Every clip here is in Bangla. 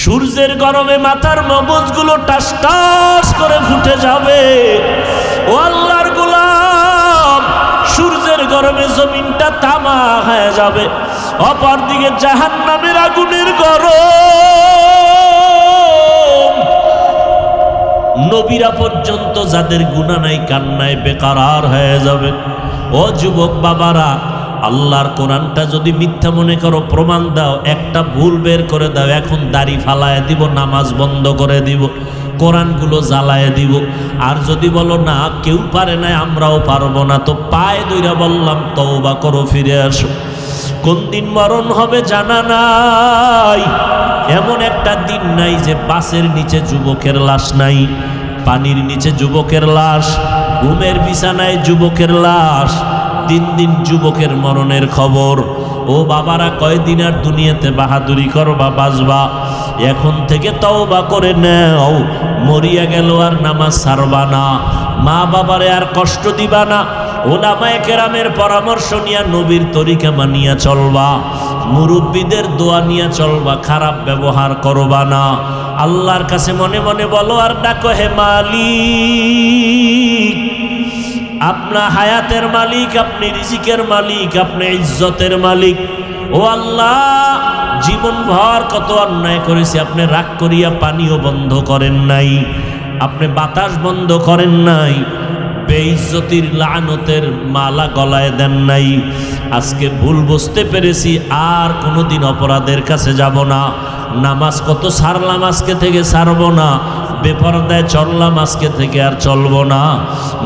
সূর্যের গরমে মাথার মগজগুলো টাস টাস করে ফুটে যাবে। ও আল্লাহর গোলাম, সূর্যের গরমে জমিনটা তামা হয়ে যাবে। অপরদিকে জাহান্নামের আগুনের গরম, নবীরা পর্যন্ত যাদের গুনাহ নাই কান্নায় বেকারার হয়ে যাবে। ও যুবক বাবারা, আল্লাহর কোরআনটা যদি মিথ্যা মনে করো প্রমাণ দাও, একটা ভুল বের করে দাও, এখন দাড়ি ফালায় দিব, নামাজ বন্ধ করে দিব, কোরআনগুলো জ্বালায় দিব। আর যদি বলো না কেউ পারে না আমরাও পারবো না, তো পায়ে দইরা বললাম তওবা করো, ফিরে আসো। কোন দিন মরণ হবে জানা নাই। এমন একটা দিন নাই যে বাসের নিচে যুবকের লাশ নাই, পানির নিচে যুবকের লাশ, ঘুমের বিছানায় যুবকের লাশ। দিন দিন যুবকের মরণের খবর। ও বাবারা, কয়দিন আর দুনিয়াতে বাহাদুরি করবা, বাঁচবা? এখন থেকে তওবা করে নাও। মরিয়া গেল আর নামাজ ছাড়বা না, মা বাবারে আর কষ্ট দিবা না, ওলামায়ে কেরামের পরামর্শ নিয়া নবীর তরিকা মানিয়া চলবা, মুরব্বীদের দোয়া নিয়া চলবা, খারাপ ব্যবহার করবা না। আল্লাহর কাছে মনে মনে বলো আর ডাকো, হে মালিক, আপনার হায়াতের মালিক, আপনি রিজিকের মালিক, আপনি ইজ্জতের মালিক। ও আল্লাহ, জীবন ভর কত অন্যায় করেছি, আপনি রাগ করিয়া পানিও বন্ধ করেন নাই, আপনি বাতাস বন্ধ করেন নাই, বেইজ্জতির লানতের মালা গলায় দেন নাই। আজকে ভুল বুঝতে পেরেছি, আর কোনোদিন অপরাধের কাছে যাব না। নামাজ কত ছাড়লাম, আজকে থেকে ছাড়বো না। বেপরদায় চললাম, আজকে থেকে আর চলবো না।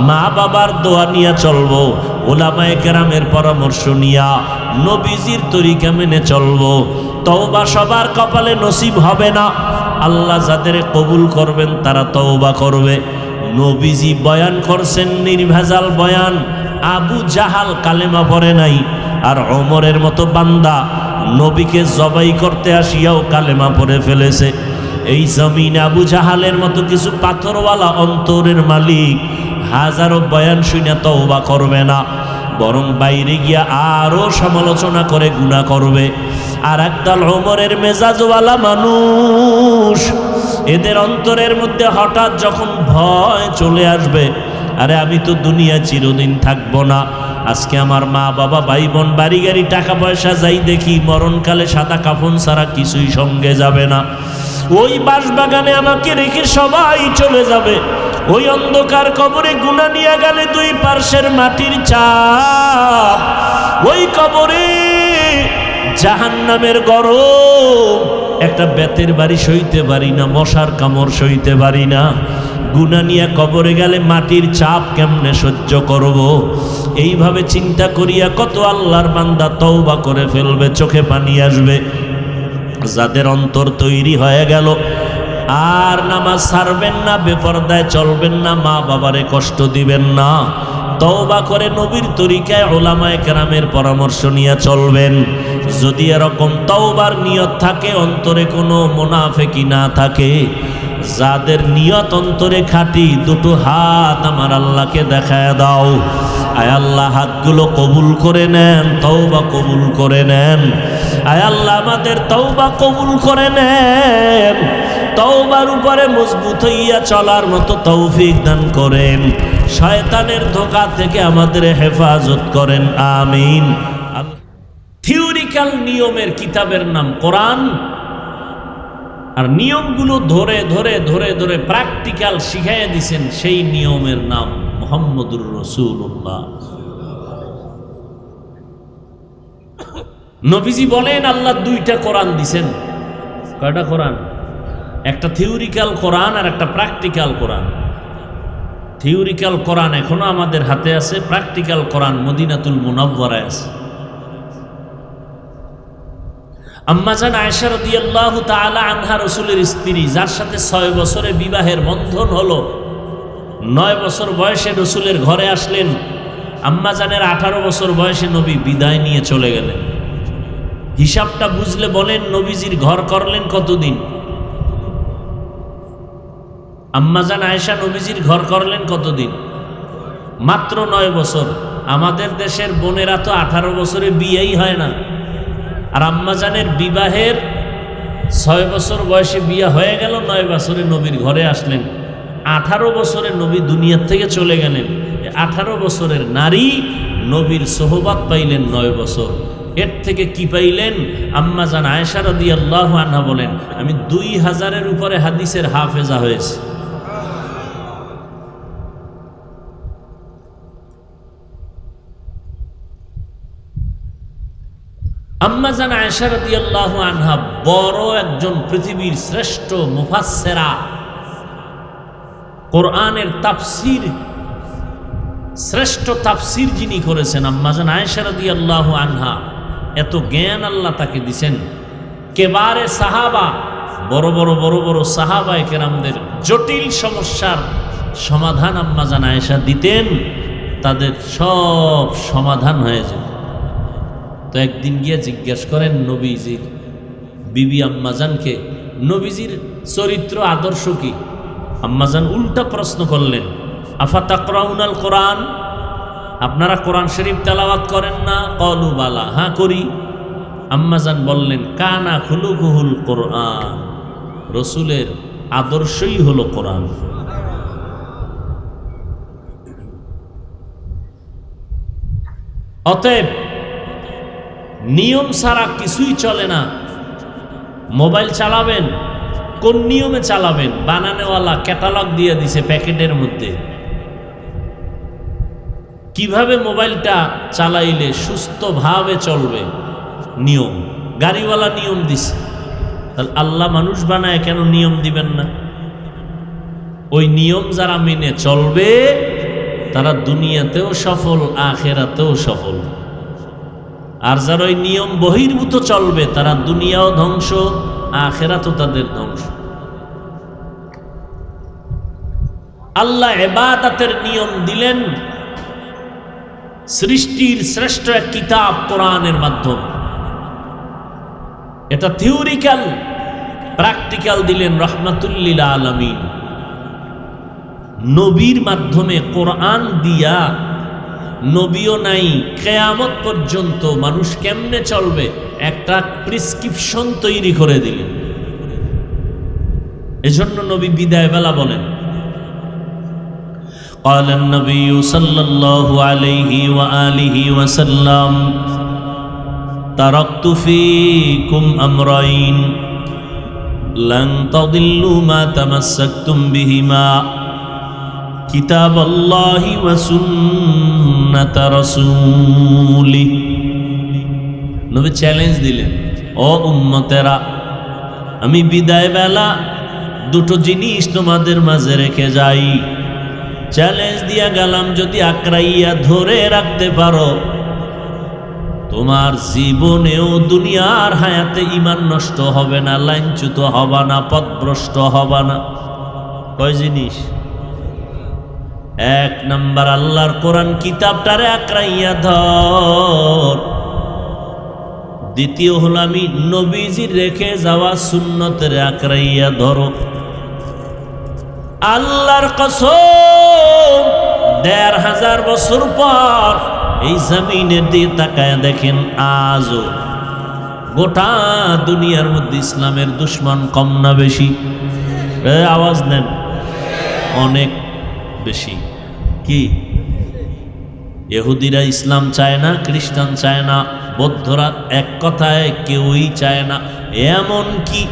মা বাবার দোয়া নিয়ে চলবো, ওলামায়ে কেরামের পরামর্শ নিয়া নবীজির তরিকা মেনে চলবো। তওবা সবার কপালে নসিব হবে না। আল্লাহ যাদের কবুল করবেন তারা তওবা করবে। নবীজি বয়ান করছেন নির্ভেজাল বয়ান। আবু জাহাল কালেমা পড়ে নাই, আর ওমরের মতো বান্দা নবীকে জবাই করতে আসিয়াও কালেমা পড়ে ফেলেছে। এই জমিন আবু জাহালের মতো কিছু পাথরওয়ালা অন্তরের মালিক হাজারো বয়ান শুনে তওবা করবে না, বরং বাইরে গিয়া আরো সমালোচনা করে গুনাহ করবে। আর একদল ওমরের মেজাজওয়ালা মানুষ, এদের অন্তরের মধ্যে হঠাৎ যখন ভয় চলে আসবে, আরে আমি তো দুনিয়া চিরদিন থাকবো না, আজকে আমার মা বাবা ভাই বোন বাড়ি গাড়ি টাকা পয়সা যাই দেখি, মরণকালে সাদা কাফন ছাড়া কিছুই সঙ্গে যাবে না। ওই বাঁশবাগানে আমাকে রেখে সবাই চলে যাবে। ওই অন্ধকার কবরে গুনাহ নিয়ে গেলে দুই পার্শ্বের মাটির চাপ, ওই কবরে জাহান্নামের গরম, একটা বেতের বাড়ি সইতে পারি না, মশার কামড় সইতে পারি না। গুনাহ নিয়ে কবরে গেলে মাটির চাপ কেমনে সহ্য করব? এইভাবে চিন্তা করিয়া কত আল্লাহর বান্দা তওবা করে ফেলবে, চোখে পানি আসবে। যাদের অন্তর তৈরি হয়ে গেল, আর নামাজ ছাড়বেন না, বেপরদায় চলবেন না, মা বাবারে কষ্ট দিবেন না, তওবা করে নবীর তরিকায় ওলামায়ে কেরামের পরামর্শ নিয়ে চলবেন। যদি এরকম তওবার নিয়ত থাকে, অন্তরে কোনো মুনাফিকি না থাকে, যাদের নিয়ত অন্তরে খাঁটি, দুটো হাত আমার আল্লাহকে দেখায় দাও। আয় আল্লাহ, হাতগুলো কবুল করে নেন, তওবা কবুল করে নেন। আয় আল্লাহ, আমাদের তওবা কবুল করে নেন, তওবার উপরে মজবুত হইয়া চলার মতো তৌফিক দান করেন, শয়তানের ধোঁকা থেকে আমাদের হেফাজত করেন, আমিন। থিওরিক্যাল নিয়মের কিতাবের নাম কোরআন, আর নিয়মগুলো ধরে ধরে ধরে ধরে প্র্যাকটিক্যাল শিখাইয়া দিছেন, সেই নিয়মের নাম মুহাম্মদুর রাসূলুল্লাহ। নবীজি বলেন আল্লাহ দুইটা কোরআন দিছেন। কয়টা কোরআন? একটা থিওরিক্যাল কোরআন আর একটা প্র্যাকটিক্যাল কোরআন। থিওরিক্যাল কোরআন এখনো আমাদের হাতে আছে, প্র্যাকটিক্যাল কোরআন মদিনাতুল মুনাওয়ারায় আছে। আম্মাজান আয়েশা রাদিয়াল্লাহু তাআলা আনহা, রাসূলের স্ত্রী, যার সাথে 6 বছরে বিবাহের বন্ধন হলো, 9 বছর বয়সে রাসূলের ঘরে আসলেন। আম্মাজানের 18 বছর বয়সে নবী বিদায় নিয়ে চলে গেলেন। হিসাবটা বুঝলে বলেন নবীজির ঘর করলেন কতদিন? আম্মাজান আয়েশা নবীজির ঘর করলেন কতদিন? মাত্র 9 বছর। আমাদের দেশের বোনেরা তো 18 বছরে বিয়েই হয় না। আর আম্মাজানের বিবাহের 6 বছর বয়সে বিয়ে হয়ে গেল, 9 বছরে নবীর ঘরে আসলেন। 18 বছরে নবী দুনিয়ার থেকে চলে গেলেন। 18 বছরের নারী নবীর সোহবত পাইলেন 9 বছর। এর থেকে কি পাইলেন? আম্মা জান আয়েশা রাদিয়াল্লাহু আনহা বলেন, আমি 2000-এর উপরে হাদিসের হাফেজা হয়েছি। আম্মা জান আয়েশা রাদিয়াল্লাহু আনহা বড় একজন পৃথিবীর শ্রেষ্ঠ মুফাসসিরা, কোরআনের তাফসীর শ্রেষ্ঠ তাফসীর যিনি করেছেন আম্মা জান আয়েশা রাদিয়াল্লাহু আনহা। এত জ্ঞান আল্লাহ তাকে দিয়েছেন। কেবারে সাহাবা, বড় বড় সাহাবায়ে কেরামদের জটিল সমস্যার সমাধান আম্মা জান আয়েশা দিতেন, তাদের সব সমাধান হয়ে যেত। তো একদিন গিয়ে জিজ্ঞেস করেন নবীজির বিবি আম্মাজানকে, নবীজির চরিত্র আদর্শ কি? আম্মাজান উল্টা প্রশ্ন করলেন, আফা তাকরাউনাল কোরআন, আপনারা কোরআন শরীফ তেলাওয়াত করেন না? ক্বালু বালা, হ্যাঁ করি। আম্মাজান বললেন, কানা খুলুকুহুল কোরআন, রসুলের আদর্শই হলো কোরআন। অতএব নিয়ম ছাড়া কিছুই চলে না। মোবাইল চালাবেন, কোন নিয়মে চালাবেন? বানানোওয়ালা ক্যাটালগ দিয়ে দিছে প্যাকেটের মধ্যে, কিভাবে মোবাইলটা চালাইলে সুস্থভাবে চলবে নিয়ম। গাড়িওয়ালা নিয়ম দিছে, তাহলে আল্লাহ মানুষ বানায় কেন নিয়ম দিবেন না? ওই নিয়ম যারা মেনে চলবে তারা দুনিয়াতেও সফল, আখেরাতেও সফল। আর যারা ওই নিয়ম বহির্ভূত চলবে তারা দুনিয়াও ধ্বংস, আখেরাতও তাদের ধ্বংস। আল্লাহ ইবাদতের নিয়ম দিলেন সৃষ্টির শ্রেষ্ঠ এক কিতাব কোরআনের মাধ্যমে। এটা থিওরিক্যাল, প্র্যাকটিক্যাল দিলেন রাহমাতুল লিল আলামিন। নবীর মাধ্যমে কোরআন দিয়া, নবীও নাই, কিয়ামত পর্যন্ত মানুষ কেমনে চলবে একটা প্রেসক্রিপশন তৈরি করে দিলেন। এজন্য নবী বিদায় বেলা বলেন, قال النبي صلى الله عليه وآله وسلم تركت فيكم أمرين لن تضلوا ما تمسكتم بهما কিতাব আল্লাহি ওয়া সুন্নাত রাসূলি। নবী চ্যালেঞ্জ দিলেন, ও উম্মতেরা, আমি বিদায় বেলা দুটো জিনিস তোমাদের মাঝে রেখে যাই। চ্যালেঞ্জ দিয়া গেলাম, যদি আঁকড়াইয়া ধরে রাখতে পারো তোমার জীবনেও দুনিয়ার হায়াতে ঈমান নষ্ট হবে না, লাইনচ্যুত হবা না, পথভ্রষ্ট হবা না। কয় জিনিস? 1 নাম্বার, আল্লাহর কোরআন কিতাবটারে আঁকড়াইয়া ধর। দ্বিতীয় হলো আমি নবীজির রেখে যাওয়া সুন্নতের আঁকড়াইয়া ধরো। আল্লাহর কসম, 1500 বছর পর এই জমিনের দিকে তাকায় দেখেন, আজও গোটা দুনিয়ার মধ্যে ইসলামের দুশ্মন কম না বেশি? আওয়াজ নেন, অনেক বেশি। কি? ইহুদিরা ইসলাম চায় না, খ্রিস্টান চায় না, বৌদ্ধরা এক কথায় কেউই চায় না, এমন কি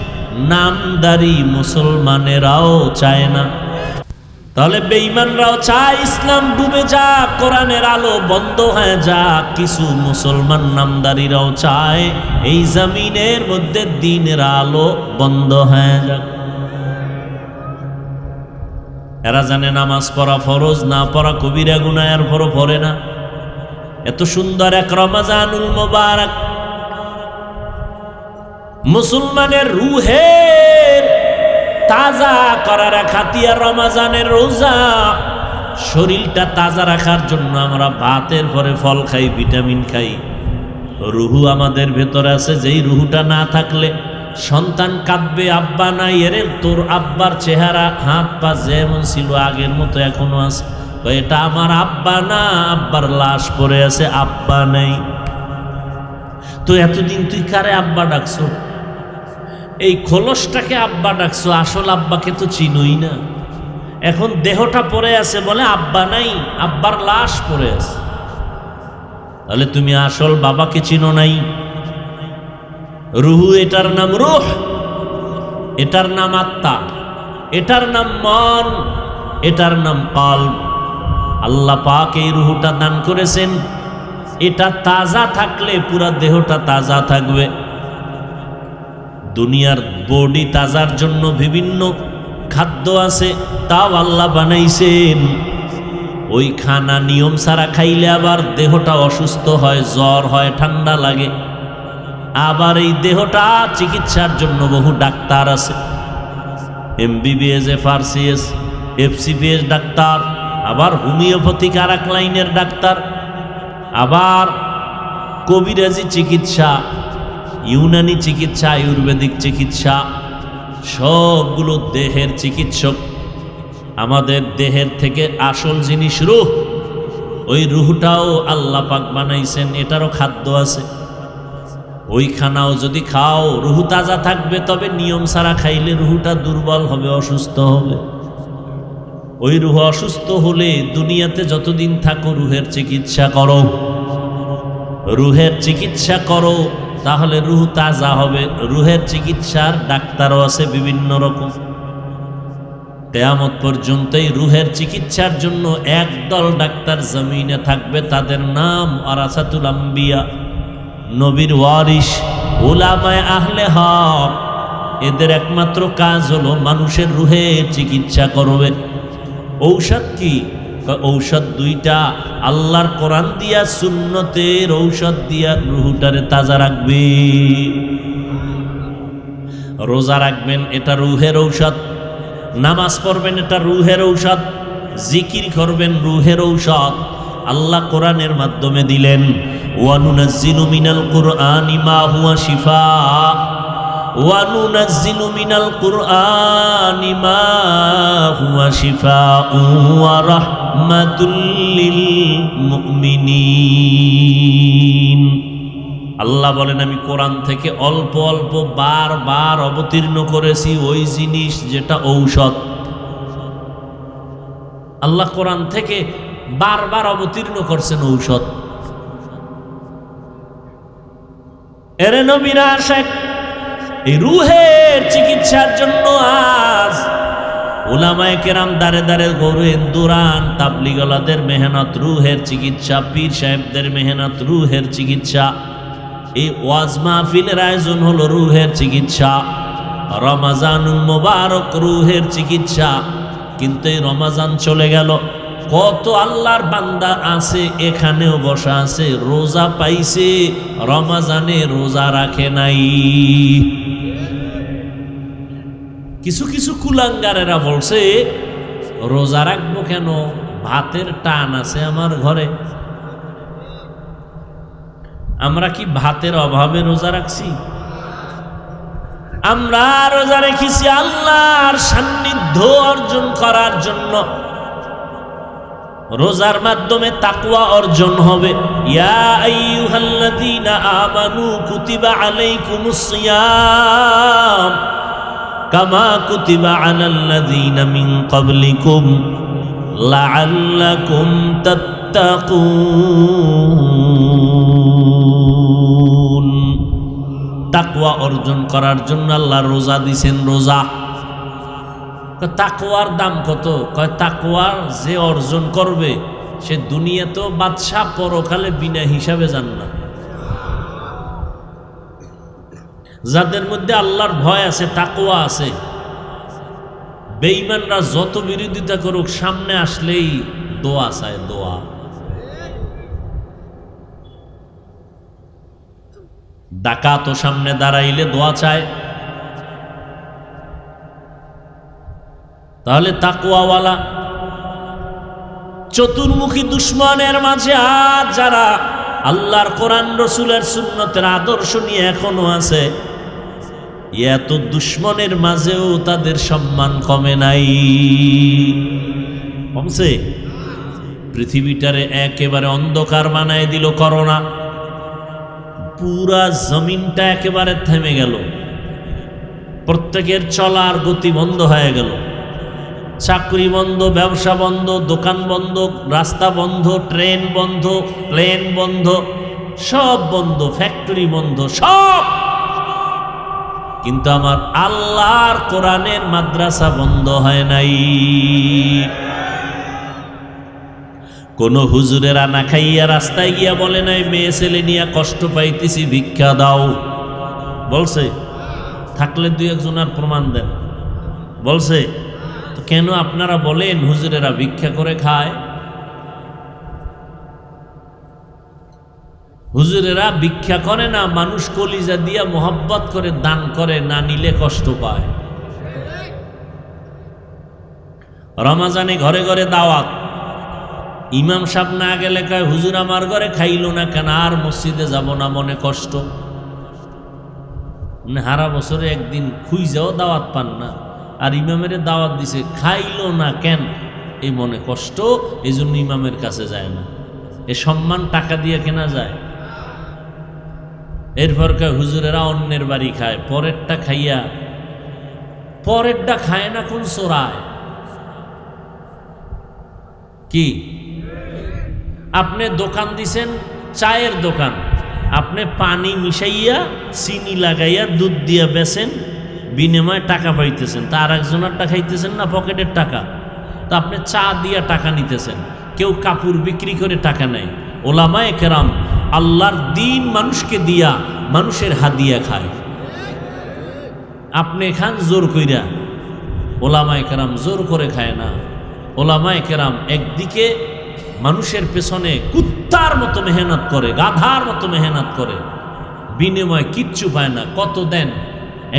নামদারি মুসলমানেরাও চায় না। তাহলে বেঈমানরাও চায় ইসলাম ডুবে যাক, কোরআনের আলো বন্ধ হয়ে যাক। কিছু মুসলমান নামদারিরাও চায় এই জমিনের মধ্যে দ্বীনের আলো বন্ধ হয়ে যাক। এরা জানে নামাজ পড়া ফরজ, না পড়া কবিরা গুনাহ, এরপরও পড়ে না। এত সুন্দর এক রমজানুল মুবারক, মুসলমানের রুহের তাজা করার খাতিয়া রমজানের রোজা। শরীরটা তাজা রাখার জন্য আমরা ভাতের পরে ফল খাই, ভিটামিন খাই। রুহু আমাদের ভেতরে আছে, যেই রুহুটা না থাকলে সন্তান কাঁদবে, আব্বা নাই। এরে তোর আব্বার চেহারা, হাত পা যেমন ছিল আগের মতো এখনো আছে। এটা আমার আব্বা না, আব্বার লাশ পড়ে আছে, আব্বা নাই। তো এতদিন তুই কারে আব্বা ডাকছো? এই খোলসটাকে আব্বা ডাকছো, আসল আব্বাকে তো চিনোই না। এখন দেহটা পড়ে আছে বলে আব্বা নাই, আব্বার লাশ পড়ে আছে। তাহলে তুমি আসল বাবাকে চিনো নাই। রুহু, এটার নাম রূহ, এটার নাম আত্মা, এটার নাম মন, এটার নাম কলব। আল্লাহ পাক এই রুহুটা দান করেছেন। এটা তাজা থাকলে পুরা দেহটা তাজা থাকবে। দুনিয়ার বডি তাজার জন্য বিভিন্ন খাদ্য আছে, তাও আল্লাহ বানাইছেন। ওই খানা নিয়ম ছাড়া খাইলে আবার দেহটা অসুস্থ হয়, জ্বর হয়, ঠান্ডা লাগে। আবার এই দেহটা চিকিৎসার জন্য বহু ডাক্তার আছে, MBBS, FRCS, FCPS ডাক্তার, আবার হোমিওপ্যাথিক আর এক লাইনের ডাক্তার, আবার কবিরাজি চিকিৎসা, ইউনানি চিকিৎসা, আয়ুর্বেদিক চিকিৎসা, সবগুলো দেহের চিকিৎসক। আমাদের দেহের থেকে আসল জিনিস রূহ, ওই রুহটাও আল্লাহ পাক বানাইছেন, এটারও খাদ্য আছে। ওই খানাও যদি খাও রুহু তাজা থাকবে, তবে নিয়ম ছাড়া খাইলে রুহুটা দুর্বল হবে, অসুস্থ হবে। ওই রুহ অসুস্থ হলে দুনিয়াতে যতদিন থাকো রুহের চিকিৎসা করো, রুহের চিকিৎসা করো, তাহলে রুহ তাজা হবে। রুহের চিকিৎসার ডাক্তারও আছে বিভিন্ন রকম। কিয়ামত পর্যন্ত এই রুহের চিকিৎসার জন্য একদল ডাক্তার জমিনে থাকবে, তাদের নাম ওয়ারাসাতুল আম্বিয়া, নবীর ওয়ারিস, উলামায়ে আহলে হক। এদের একমাত্র কাজ হলো মানুষের রুহের চিকিৎসা করবে। ঔষধ কি? ঔষধ দুইটা, আল্লাহর কোরআন দিয়া, সুন্নতের ঔষধ দিয়া রুহটারে তাজা রাখবে। রোজা রাখবেন, এটা রুহের ঔষধ। নামাজ পড়বেন, এটা রুহের ঔষধ। জিকির করবেন, রুহের ঔষধ। আল্লাহ কোরআনের মাধ্যমে দিলেন, ওয়ানুনাজ্জিলু মিনাল কুরআনি মা হুয়া শিফা, ওয়ানুনাজ্জিলু মিনাল কুরআনি মা হুয়া শিফাউ ওয়া রাহমাতুল লিল মুমিনিন। আল্লাহ বলেন, আমি কোরআন থেকে অল্প অল্প বারবার অবতীর্ণ করেছি ওই জিনিস যেটা ঔষধ। আল্লাহ কোরআন থেকে বারবার অবতীর্ণ করছেন ঔষধ। এরে নবীরা আশেক, এই রুহের চিকিৎসার জন্য আজ উলামায়ে কেরাম দারে দারে ঘোরেন, দৌড়ান। তাবলিগলাদের মেহনত রুহের চিকিৎসা, পীর সাহেবদের মেহনত রুহের চিকিৎসা। এই ওয়াজ মাহফিলের আয়োজন হলো রুহের চিকিৎসা। রমাজানুল মুবারক রুহের চিকিৎসা। কিন্তু এই রমাজান চলে গেল, কত আল্লাহর বান্দা আছে এখানেও বসা আছে, রোজা পাইছে, রমাজানে রোজা রাখে নাই। কিছু কিছু কুলাঙ্গারেরা বলছে, রোজা রাখবো কেন, ভাতের টান আছে আমার ঘরে। আমরা কি ভাতের অভাবে রোজা রাখছি? আমরা রোজা রেখেছি আল্লাহর সান্নিধ্য অর্জন করার জন্য। রোজার মাধ্যমে তাকওয়া অর্জন হবে। ইয়া আইয়ুহাল্লাযীনা আমানু কুতিবা আলাইকুমুস সিয়াম কামা কুতিবা আলাল্লাযীনা মিন ক্বাবলিকুম লাআল্লাকুম তাত্তাকুন। তাকওয়া অর্জন করার জন্য আল্লাহ রোজা দিছেন। রোজা, তাকওয়ার দাম কত? কয় তাকওয়ার যে অর্জন করবে সে দুনিয়াতেও বাদশা, পরকালে বিনা হিসাবে জান্নাত। যাদের মধ্যে আল্লাহর ভয় আছে, তাকওয়া আছে, বেঈমানরা যত বিরোধিতা করুক সামনে আসলেই দোয়া চায়, দোয়া। ডাকাত সামনে দাঁড়াইলে দোয়া চায়। তাহলে তাকওয়াওয়ালা। চতুর্মুখী দুশ্মনের মাঝে আজ যারা আল্লাহর কোরআন রসুলের সুন্নতের আদর্শ নিয়ে এখনো আছে, এত দুশ্মনের মাঝেও তাদের সম্মান কমে নাই। কমছে? পৃথিবীটারে একেবারে অন্ধকার বানায় দিল করোনা। পুরা জমিনটা একেবারে থেমে গেল। প্রত্যেকের চলার গতি বন্ধ হয়ে গেল। চাকরি বন্ধ, ব্যবসা বন্ধ, দোকান বন্ধ, রাস্তা বন্ধ, ট্রেন বন্ধ, প্লেন বন্ধ, সব বন্ধ, ফ্যাক্টরি বন্ধ, সব। কিন্তু আমার আল্লাহর কোরআনের মাদ্রাসা বন্ধ হয় নাই। কোন হুজুরের আনা খাইয়া রাস্তায় গিয়া বলে নাই মেয়ে ছেলে নিয়ে কষ্ট পাইতেছি ভিক্ষা দাও, বলছে? থাকলে দুই একজনের প্রমাণ দেন, বলছে? তো কেন আপনারা বলেন হুজুরেরা ভিক্ষা করে খায়? হুজুরেরা ভিক্ষা করে না, মানুষ কলিজা দিয়া মোহাব্বত করে দান করে, না নিলে কষ্ট পায়। রমাজানে ঘরে ঘরে দাওয়াত, ইমাম সাহেব না গেলে কয় হুজুর আমার ঘরে খাইলো না কেন, আর মসজিদে যাব না, মনে কষ্ট। হারা বছরে একদিন খুঁজেও দাওয়াত পান না, আর ইমামের দাওয়াত দিছে, খাইলো না কেন, এই মনে কষ্ট, এই জন্য ইমামের কাছে যায় না। এ সম্মান টাকা দিয়ে কেনা যায়? এরপর কয় হুজুরেরা অন্যের বাড়ি খায়, পরেরটা খাইয়া, পরেরটা খায় না কোন চোরায়? কি আপনি দোকান দিছেন, চায়ের দোকান, আপনি পানি মিশাইয়া চিনি লাগাইয়া দুধ দিয়া বেচেন, বিনিময়ে টাকা পাইতেছেন, তা আর একজনেরটা খাইতেছেন না, পকেটের টাকা। তো আপনি চা দিয়া টাকা নিতেছেন, কেউ কাপড় বিক্রি করে টাকা নেয়। ওলামায়ে কেরাম আল্লাহর দ্বীন মানুষকে দিয়া মানুষের হাদিয়া খায়। আপনি খান জোর কইরা, ওলামায়ে কেরাম জোর করে খায় না। ওলামায়ে কেরাম একদিকে মানুষের পেছনে কুত্তার মতো মেহনত করে, গাধার মতো মেহনত করে, বিনিময় কিচ্ছু পায় না। কত দেন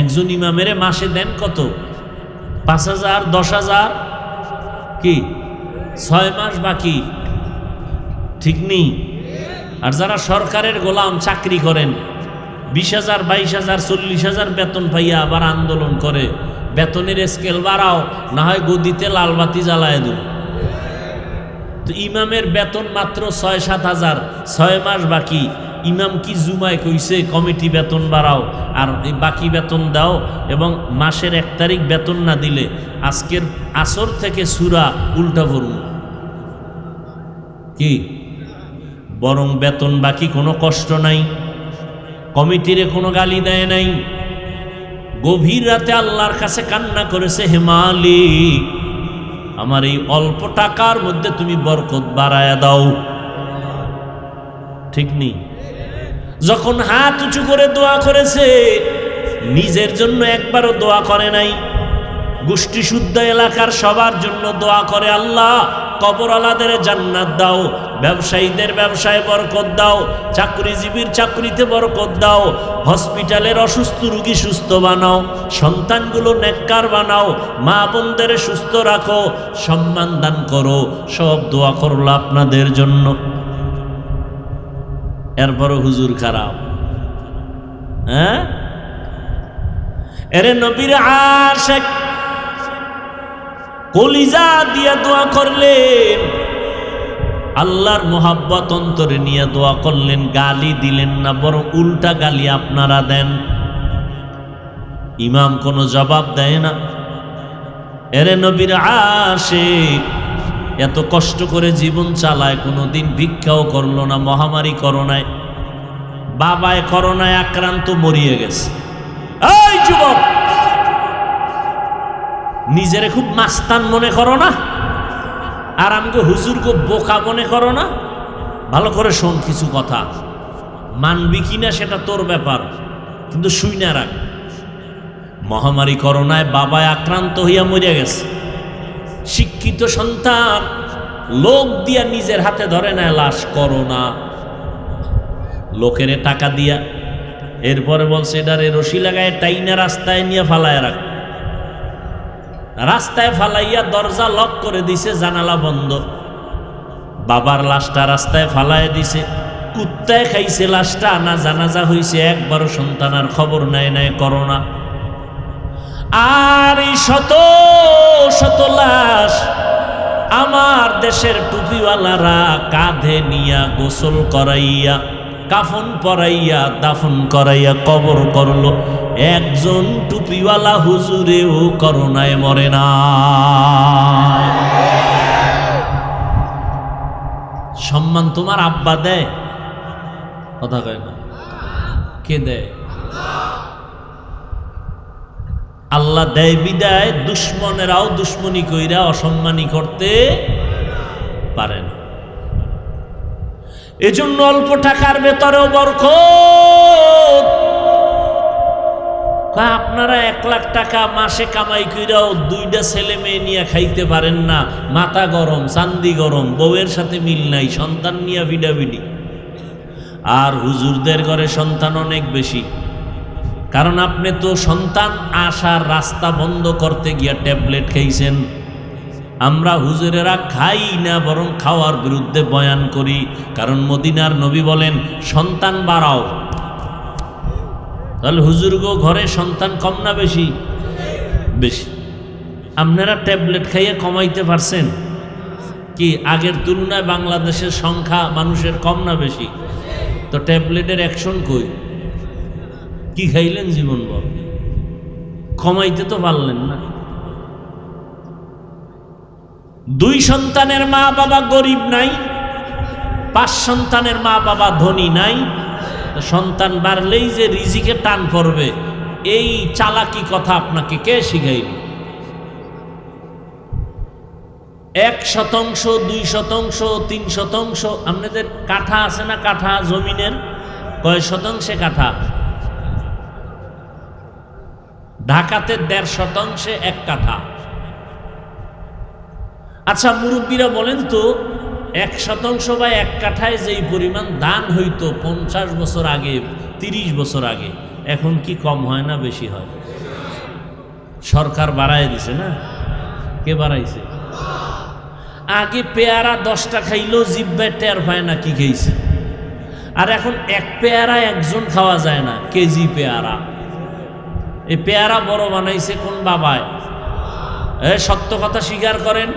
একজন ইমামের মাসে? দেন কত? 5,000, 10,000, কি 6 মাস বাকি, ঠিক নেই? আর যারা সরকারের গোলাম চাকরি করেন, 20,000, 22,000, 40,000 বেতন পাইয়া আবার আন্দোলন করে, বেতনের স্কেল বাড়াও, না হয় গদিতে লালবাতি জ্বালায় দেব। তো ইমামের বেতন মাত্র 6-7 হাজার, 6 মাস বাকি। ইমাম কি জুমায় কইছে কমিটি বেতন বাড়াও আর এই বাকি বেতন দাও, এবং মাসের 1 তারিখ বেতন না দিলে আজকের আসর থেকে সূরা উল্টা পড়ুন? কি বরং বেতন বাকি, কোনো কষ্ট নাই, কমিটিরে কোনো গালি দেয় নাই। গভীর রাতে আল্লাহর কাছে কান্না করেছে, হে মালিক, আমার এই অল্প টাকার মধ্যে তুমি বরকত বাড়ায়া দাও। ঠিক নেই? যখন হাত উঁচু করে দোয়া করেছে, নিজের জন্য একবারও দোয়া করে নাই, গোষ্ঠী শুদ্ধ এলাকার সবার জন্য দোয়া করে, আল্লাহ কবরওয়ালাদের জান্নাত দাও, ব্যবসায়ীদের ব্যবসায় বরকত দাও, চাকরিজীবীর চাকরিতে বরকত দাও, হসপিটালের অসুস্থ রোগী সুস্থ বানাও, সন্তানগুলো নেককার বানাও, মা বোনদের সুস্থ রাখো, সম্মান দান করো। সব দোয়া করলো আপনাদের জন্য। এরপরও হুজুর খারাপ। হ্যাঁ, এরে নবীর আশিক কলিজা দিয়া দোয়া করলেন, আল্লাহর মোহাব্বত অন্তরে নিয়ে দোয়া করলেন, গালি দিলেন না, বরং উল্টা গালি আপনারা দেন। ইমাম কোনো জবাব দেয় না। এরে নবীর আশিক এত কষ্ট করে জীবন চালায়, কোনোদিন ভিক্ষাও করলো না, মহামারী করোনায়, বাবায় করোনায় আক্রান্ত, মরিয়ে গেছে। এই যুবক, নিজেরে খুব মাস্তান মনে করো না, আর আমাকে হুজুরকে বোকা মনে করো না। ভালো করে শোন, কিছু কথা মানবি কিনা সেটা তোর ব্যাপার, কিন্তু শুই না রাখ। মহামারী করোনায় বাবায় আক্রান্ত হইয়া মরিয়া গেছে। শিক্ষিত সন্তান লোক দিয়া নিজের হাতে ধরে নেয় লাশ, করোনা, লোকেরে টাকা দিয়া, এরপরে বলছে এটারে রশি লাগায় টাইনা রাস্তায় নিয়ে ফালায় রাখ। রাস্তায় ফালাইয়া দরজা লক করে দিছে, জানালা বন্ধ। বাবার লাশটা রাস্তায় ফালায় দিছে, কুত্তায় খাইছে লাশটা, না জানাজা হইছে, একবারও সন্তানের খবর নেয় নাই করোনা। আর এই শত শত লাশ আমার দেশের টুপিওয়ালারা কাঁধে নিয়া গোসল করাইয়া, কাফন পরাইয়া, দাফন করাইয়া কবর করলো। একজন টুপিওয়ালা হুজুরেও করোনায় মরে না। সম্মান তোমার আব্বা দেয়? কথা কয় না। কে দেয়? আল্লাহ দেয় বিদায় দুশ্মনেরাও দুশ্মনী কইরা অসম্মানী করতে পারে না। এজন্য অল্প টাকার ভেতরেও বরকত। আপনারা 1 লাখ টাকা মাসে কামাই কইরাও 2টা ছেলে মেয়ে নিয়ে খাইতে পারেন না, মাথা গরম, চান্দি গরম, বউয়ের সাথে মিল নাই, সন্তান নিয়ে ভিডাভিডি। আর হুজুরদের ঘরে সন্তান অনেক বেশি, কারণ আপনি তো সন্তান আসার রাস্তা বন্ধ করতে গিয়া ট্যাবলেট খাইছেন। আমরা হুজুরেরা খাই না, বরং খাওয়ার বিরুদ্ধে বয়ান করি, কারণ মদিনার নবী বলেন সন্তান বাড়াও। তাহলে হুজুরগো ঘরে সন্তান কম না বেশি? বেশি। আপনারা ট্যাবলেট খাইয়ে কমাইতে পারছেন কি? আগের তুলনায় বাংলাদেশের সংখ্যা মানুষের কম না বেশি? তো ট্যাবলেটের অ্যাকশন কই? কি খাইলেন জীবন ভর? কমাইতে তো পারলেন না। 2 সন্তানের মা বাবা গরিব নাই, 5 সন্তানের মা বাবা ধনী নাই। সন্তান বাড়লেই যে রিজিকে টান পড়বে, এই চালাকি কথা আপনাকে কে শিখাইল? 1%, 2%, 3%। আপনাদের কাঠা আছে না? কাঠা জমিনের কয় শতাংশে কাঠা? ঢাকাতে 1.5% 1 কাঠা। আচ্ছা মুরব্বীরা বলেন তো, 1% বা 1 কাঠায় যেই পরিমাণ দান হইতো 50 বছর আগে, 30 বছর আগে, এখন কি কম হয় না বেশি হয়? সরকার বাড়ায় দিছে না? কে বাড়াইছে? আগে পেয়ারা 10টা খাইলেও জিব্বায় টের পায় না কি খেয়েছে, আর এখন 1 পেয়ারা একজন খাওয়া যায় না, কেজি পেয়ারা। এই পেয়ারা বড় বানাইছে কোন বাবায়? সত্য কথা স্বীকার করেন,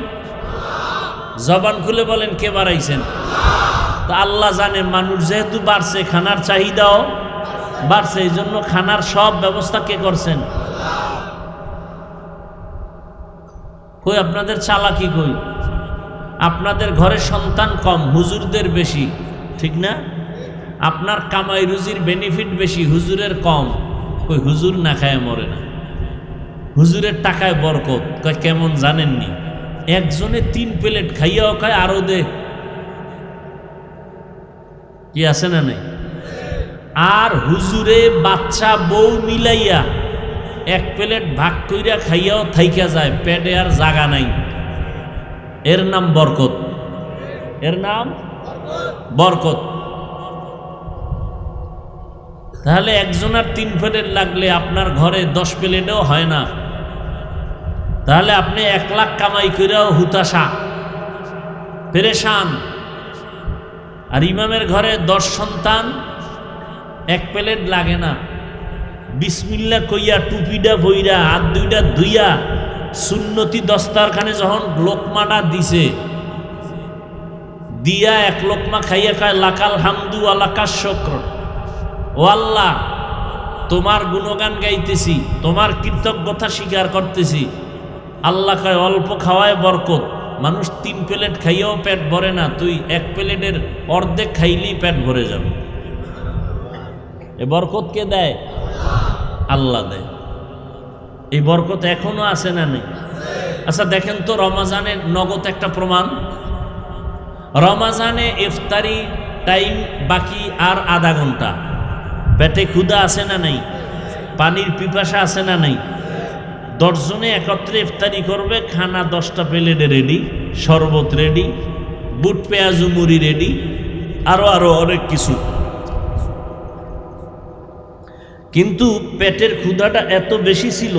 জবান খুলে বলেন কে বাড়াইছেন? তা আল্লাহ জানে। মানুষ যেহেতু বাড়ছে, খানার চাহিদাও বাড়ছে, এই জন্য খানার সব ব্যবস্থা কে করছেন? কই আপনাদের চালাকি কই? আপনাদের ঘরে সন্তান কম, হুজুরদের বেশি, ঠিক না? আপনার কামাই রুজির বেনিফিট বেশি, হুজুরের কম। কই হুজুর না খায় মরে না, হুজুরের টাকায় বরকত। কয় কেমন জানেননি? একজনে 3 প্লেট খাইয়াও খায়, আরো দে। কি আছে না নাই? আর হুজুরে বাচ্চা বউ মিলাইয়া 1 প্লেট ভাগ কইরা খাইয়াও থাইকা যায়, পেটে আর জাগা নাই। এর নাম বরকত, এর নাম বরকত। তাহলে একজনের 3 প্লেট লাগলে আপনার ঘরে 10 প্লেটও হয় না। তাহলে আপনি 1 লাখ কামাই করেও হুতাশা, পেরেশান। আর ইমামের ঘরে 10 সন্তান, 1 প্লেট লাগে না। বিসমিল্লাহ কইয়া টুপিটা বইরা হাত 2টা ধুইয়া সুন্নতি দস্তারখানে যখন লোকমাটা দিছে, দিয়া 1 লোকমা খাইয়া খায় লাকাল হামদু ওয়া লাকাশ শুকর। ও আল্লাহ, তোমার গুণগান গাইতেছি, তোমার কৃতজ্ঞতা স্বীকার করতেছি। আল্লাহ কয় অল্প খাওয়ায় বরকত। মানুষ 3 প্লেট খাইয়াও পেট ভরে না, তুই 1 প্লেটের অর্ধেক খাইলেই পেট ভরে যাবে। এ বরকত কে দেয়? আল্লাহ দেয়। এই বরকত এখনো আছে না নেই? আচ্ছা দেখেন তো, রমাজানের নগদ একটা প্রমাণ। রমাজানে ইফতারি টাইম বাকি আর আধা ঘন্টা, পেটে ক্ষুধা আছে না নাই? পানির পিপাসা আছে না নাই? 10 জনে একত্রে ইফতারি করবে, খানা 10টা প্লেটে রেডি, শরবত রেডি, বুট পেঁয়াজু মুড়ি রেডি, আরো অনেক কিছু। কিন্তু পেটের ক্ষুধাটা এত বেশি ছিল,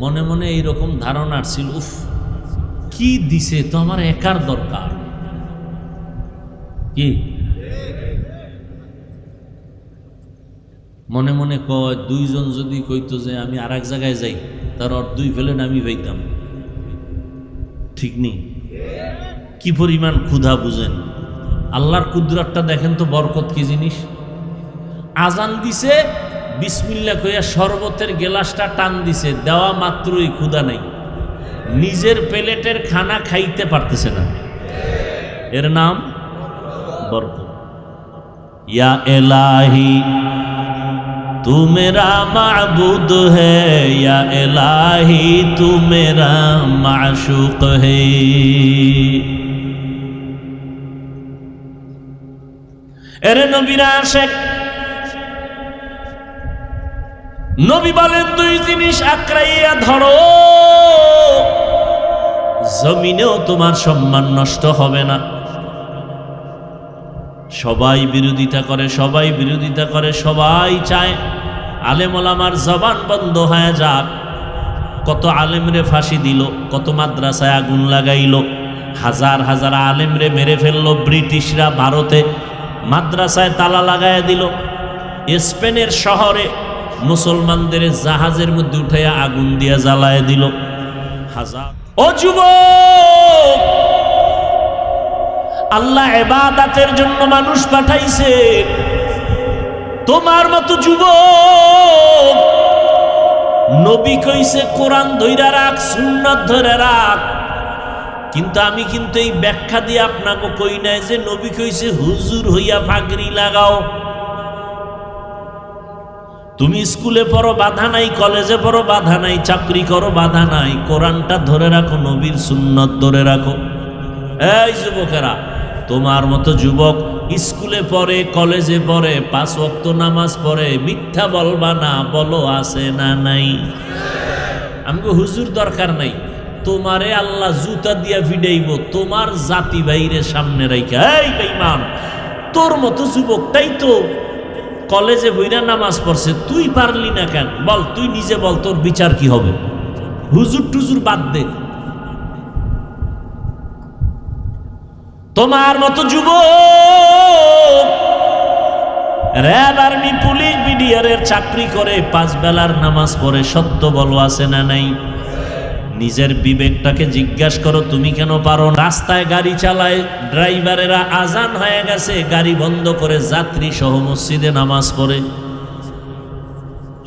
মনে মনে এইরকম ধারণা ছিল, উফ কি দিছে, তো আমার একার দরকার। কি মনে মনে কয়, 2 জন যদি কইতো যে আমি আর এক জায়গায় যাই, তার 2 প্লেট আমি পাইতাম। ঠিক নেই? কি পরিমাণ ক্ষুধা বুঝেন। আল্লাহর কুদরতটা দেখেন তো, বরকত কি জিনিস। আজান দিছে, বিসমিল্লাহ কইয়া শরবতের গ্লাসটা টান দিছে, দেওয়া মাত্রই ক্ষুধা নাই, নিজের প্লেটের খানা খাইতে পারতেছে না। এর নাম বরকত। ইয়া ইলাহি तू मेरा माबूद है, या इलाही तू मेरा माशूक है। এরে নবীরা আশেক, নবী বলেন দুই জিনিস আঁকড়াইয়া ধরো, জমিনেও তোমার সম্মান নষ্ট হবে না। সবাই বিরোধিতা করে, সবাই বিরোধিতা করে, সবাই চায় আলেম ওলামার জবান বন্ধ হয়ে যাক। কত আলেমরে ফাঁসি দিল, কত মাদ্রাসায় আগুন লাগাইল, হাজার হাজার আলেমরে মেরে ফেললো ব্রিটিশরা। ভারতে মাদ্রাসায় তালা লাগাইয়া দিল, স্পেনের শহরে মুসলমানদের জাহাজের মধ্যে উঠাইয়া আগুন দিয়া জ্বালায় দিল। হাজার ও যুবক, আল্লাহ ইবাদতের জন্য মানুষ পাঠাইছে। তোমার মতো যুবক, নবী কইছে কোরআন ধইরা রাখ, সুন্নাত ধরে রাখ। কিন্তু আমি কিন্তু এই ব্যাখ্যা দিয়ে আপনাকে কই নাই যে নবী কইছে হুজুর হইয়া পাগড়ি লাগাও। তুমি স্কুলে পড়ো বাধা নাই, কলেজে পড়ো বাধা নাই, চাকরি করো বাধা নাই, কোরআনটা ধরে রাখো, নবীর সুন্নাত ধরে রাখো। এই যুবকেরা, তোমার মতো যুবক স্কুলে পড়ে, কলেজে পড়ে, 5 ওয়াক্ত নামাজ পড়ে, মিথ্যা বলবা না, বলো আছে না নাই? আমাকে হুজুর দরকার নাই, তোমারে আল্লাহ জুতা দিয়া ফিডাইব তোমার জাতি বাইরে সামনে রাইখা। এই বেঈমান, তোর মতো যুবকটাই তো কলেজে বইরা নামাজ পড়ছে, তুই পারলি না কেন? বল, তুই নিজে বল, তোর বিচার কি হবে? হুজুর টুজুর বাদ দে। তোমার মতো যুবক র‍্যাব, আর্মি, পুলিশ, বিডিআরের চাকরি করে, 5 বেলার নামাজ পড়ে, সত্য বলো আছে না নাই? নিজের বিবেকটাকে জিজ্ঞাসা করো, তুমি কেন পারো না? রাস্তায় গাড়ি চালায়, ড্রাইভারেরা আজান হয়ে গেছে গাড়ি বন্ধ করে যাত্রী সহ মসজিদে নামাজ পড়ে।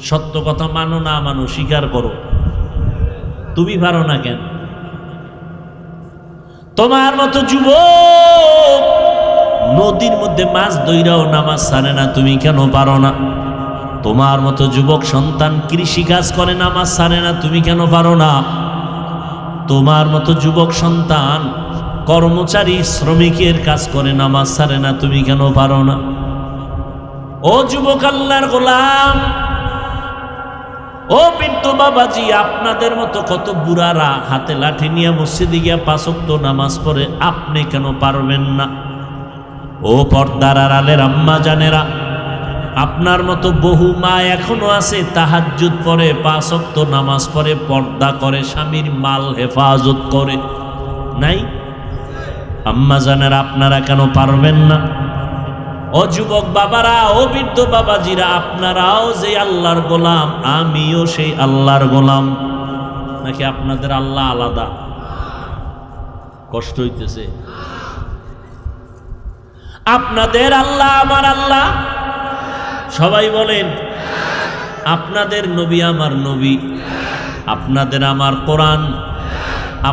সত্য কথা মানো না মানো, স্বীকার করো, তুমি পারো না কেন? তোমার মতো যুবক নদীর মধ্যে মাছ ধইরাও নামাজ ছাড়ে না, তুমি কেন পারো না? তোমার মতো যুবক সন্তান কৃষি কাজ করে, নামাজ ছাড়ে না, তুমি কেন পারো না? তোমার মতো যুবক সন্তান কর্মচারী শ্রমিকের কাজ করে, নামাজ ছাড়ে না, তুমি কেন পারো না? ও যুবক আল্লাহর গোলাম, ও বৃদ্ধ বাবাজি, আপনাদের মতো কত বুড়ারা হাতে লাঠি নিয়ে মসজিদে গিয়া 5 ওয়াক্ত নামাজ পড়ে, আপনি কেন পারবেন না? ও পর্দার আড়ালের আম্মা জানেরা, আপনার মতো বহু মা এখনো আছে তাহাজ্জুদ পড়ে, 5 ওয়াক্ত নামাজ পড়ে, পর্দা করে, স্বামীর মাল হেফাজত করে, নাই? আম্মা জানেরা, আপনারা কেন পারবেন না? ও যুবক বাবারা, ও বৃদ্ধ বাবাজিরা, আপনারাও যে আল্লাহর গোলাম, আমিও সেই আল্লাহর গোলাম। নাকি আপনাদের আল্লাহ আলাদা? কষ্ট হইতেছে? আপনাদের আল্লাহ আমার আল্লাহ, সবাই বলেন। আপনাদের নবী আমার নবী, আপনাদের আমার কোরআন,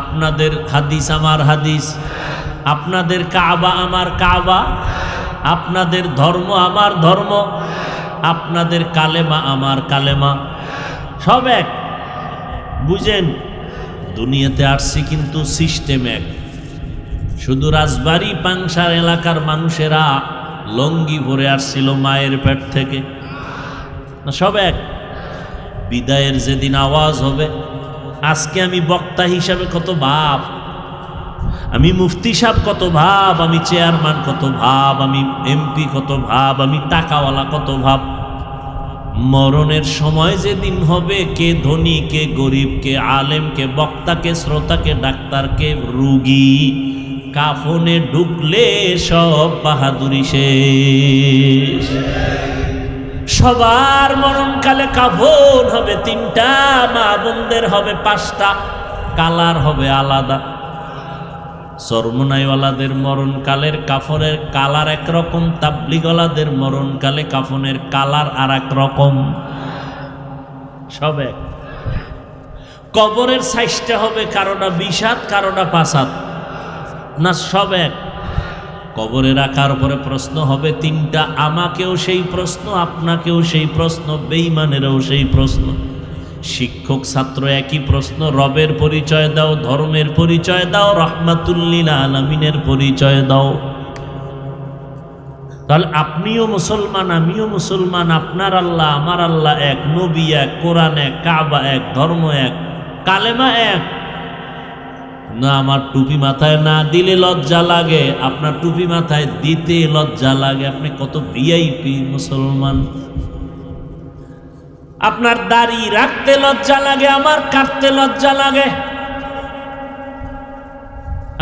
আপনাদের হাদিস আমার হাদিস, আপনাদের কাবা আমার কাবা, আপনাদের ধর্ম আমার ধর্ম, আপনাদের কালেমা আমার কালেমা, সব এক। বুঝেন, দুনিয়াতে আসছি কিন্তু সিস্টেম এক। শুধু রাজবাড়ী পাংশার এলাকার মানুষেরা লঙ্গি পরে আসছিল মায়ের পেট থেকে, না সব এক। বিদায়ের যেদিন আওয়াজ হবে, আজকে আমি বক্তা হিসাবে কত ভাব, আমি মুফতি সাহেব কত ভাব, আমি চেয়ারম্যান কত ভাব, আমি এমপি কত ভাব, আমি টাকাওয়ালা কত ভাব। মরণের সময় যেদিন হবে, কে ধনী কে গরিব, কে আলেম কে বক্তা, কে শ্রোতা, কে ডাক্তার, কে রুগী, কাফনে ঢুকলে সব বাহাদুরি শেষ। সবার মরণকালে কাফন হবে 3টা, মা বোনদের হবে 5টা, কালার হবে আলাদা। চরমনাইওয়ালাদের মরণকালের কাফনের কালার একরকম, তাবলিগওয়ালাদের মরণকালে কাফনের কালার আর এক রকম, সব এক। কবরের সাইজটা হবে কারোটা 20 হাত, কারোটা 5 হাত, না সব এক। কবরে রাখার পরে প্রশ্ন হবে 3টা, আমাকেও সেই প্রশ্ন, আপনাকেও সেই প্রশ্ন, বেঈমানেরও সেই প্রশ্ন। শিক্ষক ছাত্র একই প্রশ্ন, রবের পরিচয় দাও, ধর্মের পরিচয় দাও, রাহমাতুল লিল আলামিনের পরিচয় দাও। তাহলে আপনিও মুসলমান, আমিও মুসলমান, আপনার আল্লাহ আমার আল্লাহ এক, নবী এক, কোরআন এক, কাবা এক, ধর্ম এক, কালেমা এক। না আমার টুপি মাথায় না দিলে লজ্জা লাগে, আপনার টুপি মাথায় দিতে লজ্জা লাগে। আপনি কত ভিআইপি মুসলমান। আপনার দাড়ি রাখতে লজ্জা লাগে, আমার কাটতে লজ্জা লাগে।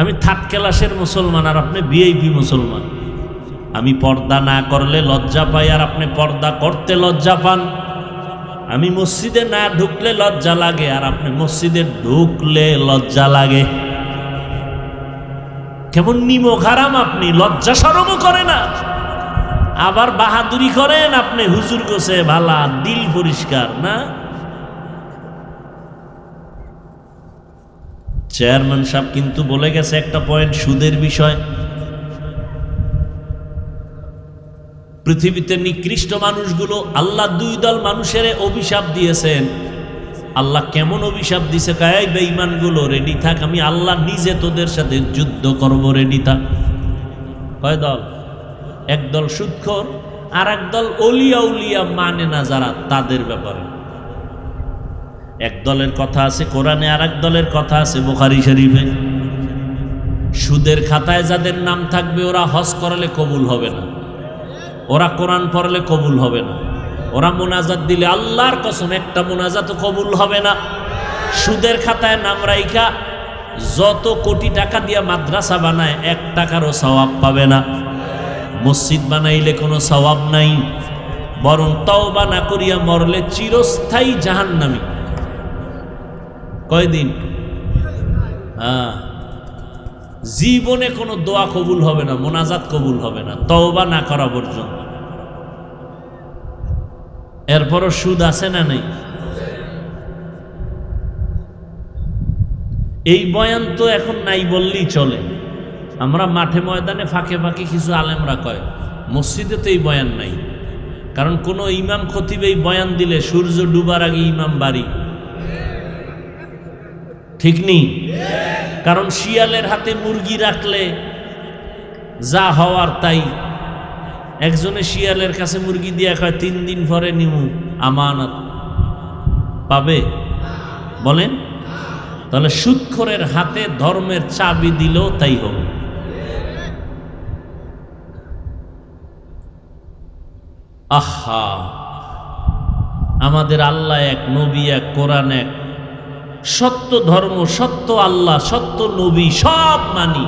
আমি থার্ড ক্লাসের মুসলমান আর আপনি ভিআইপি মুসলমান। আমি পর্দা না করলে লজ্জা পাই আর আপনি পর্দা করতে লজ্জা পান। আমি মসজিদে না ঢুকলে লজ্জা লাগে আর আপনি মসজিদে ঢুকলে লজ্জা লাগে। কেমন নিমক হারাম আপনি, লজ্জা শরমও করে না, আবার বাহাদুরি করেন আপনি। হুজুর গোছে ভালা, দিল পরিষ্কার না। চেয়ারম্যান সাহেব কিন্তু বলে গেছে একটা পয়েন্ট, সুদের বিষয়। পৃথিবীতে নিকৃষ্ট মানুষগুলো, আল্লাহ 2 দল মানুষের অভিশাপ দিয়েছেন। আল্লাহ কেমন অভিশাপ দিছে? কায় বেঈমানগুলো রেডি থাক, আমি আল্লাহ নিজে তোদের সাথে যুদ্ধ করব, রেডি থাক। কয় দল? এক দল সুদখোর, আর এক দল অলিয়া উলিয়া মানে না যারা, তাদের ব্যাপারে। এক দলের কথা আছে কোরআনে, আর এক দলের কথা আছে বুখারী শরীফে। সুদের খাতায় যাদের নাম থাকবে ওরা হজ করলে কবুল হবে না, ওরা কোরআন পড়লে কবুল হবে না, ওরা মোনাজাত দিলে আল্লাহর কসম একটা মোনাজাতও কবুল হবে না। সুদের খাতায় নাম রাইখা যত কোটি টাকা দিয়া মাদ্রাসা বানায় 1 টাকারও সওয়াব পাবে না। মসজিদ বানাইলে কোনো সওয়াব নাই, বরং তওবা না করিয়া মরলে চিরস্থায়ী জাহান্নামী। কয়দিন? জীবনে কোনো দোয়া কবুল হবে না, মোনাজাত কবুল হবে না তওবা না করা পর্যন্ত। এরপরও সুদ আছে না নেই? এই বয়ান তো এখন নাই বললেই চলে। আমরা মাঠে ময়দানে ফাঁকে ফাঁকে কিছু আলেমরা কয়, মসজিদে তো এই বয়ান নাই। কারণ কোন ইমাম খতিব এই বয়ান দিলে সূর্য ডুবার আগে ইমাম বাড়ি, ঠিক নেই? কারণ শিয়ালের হাতে মুরগি রাখলে যা হওয়ার তাই। একজনে শিয়ালের কাছে মুরগি দিয়া কয় 3 দিন পরে নিমু, আমানত পাবে? বলেন। তাহলে সুদখোরের হাতে ধর্মের চাবি দিলেও তাই হবে। আহা, আমাদের আল্লাহ এক, নবী এক, কোরআন এক, সত্য ধর্ম, সত্য আল্লাহ, সত্য নবী, সব মানি।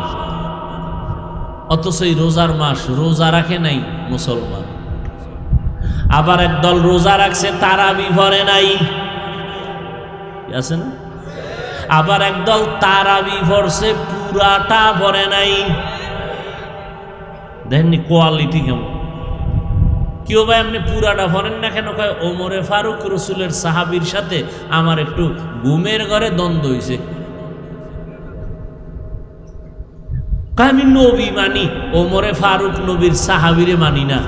অথচ এই রোজার মাস রোজা রাখে নাই মুসলমান। আবার একদল রোজা রাখছে তারাবি ভরে নাই, আছে না? আবার একদল তারাবি ভরছে পুরাটা ভরে নাই। দেখেননি কোয়ালিটি কেমন? কেউ ভাই আপনি পুরাটা ভরেন না কেন? কয় ওমরে ফারুক রসুলের সাহাবীর সাথে আমার একটু ঘুমের ঘরে দ্বন্দ্ব হয়েছে। আমি নবী মানি, ওমরে ফারুক নবীর সাহাবীরে মানি না।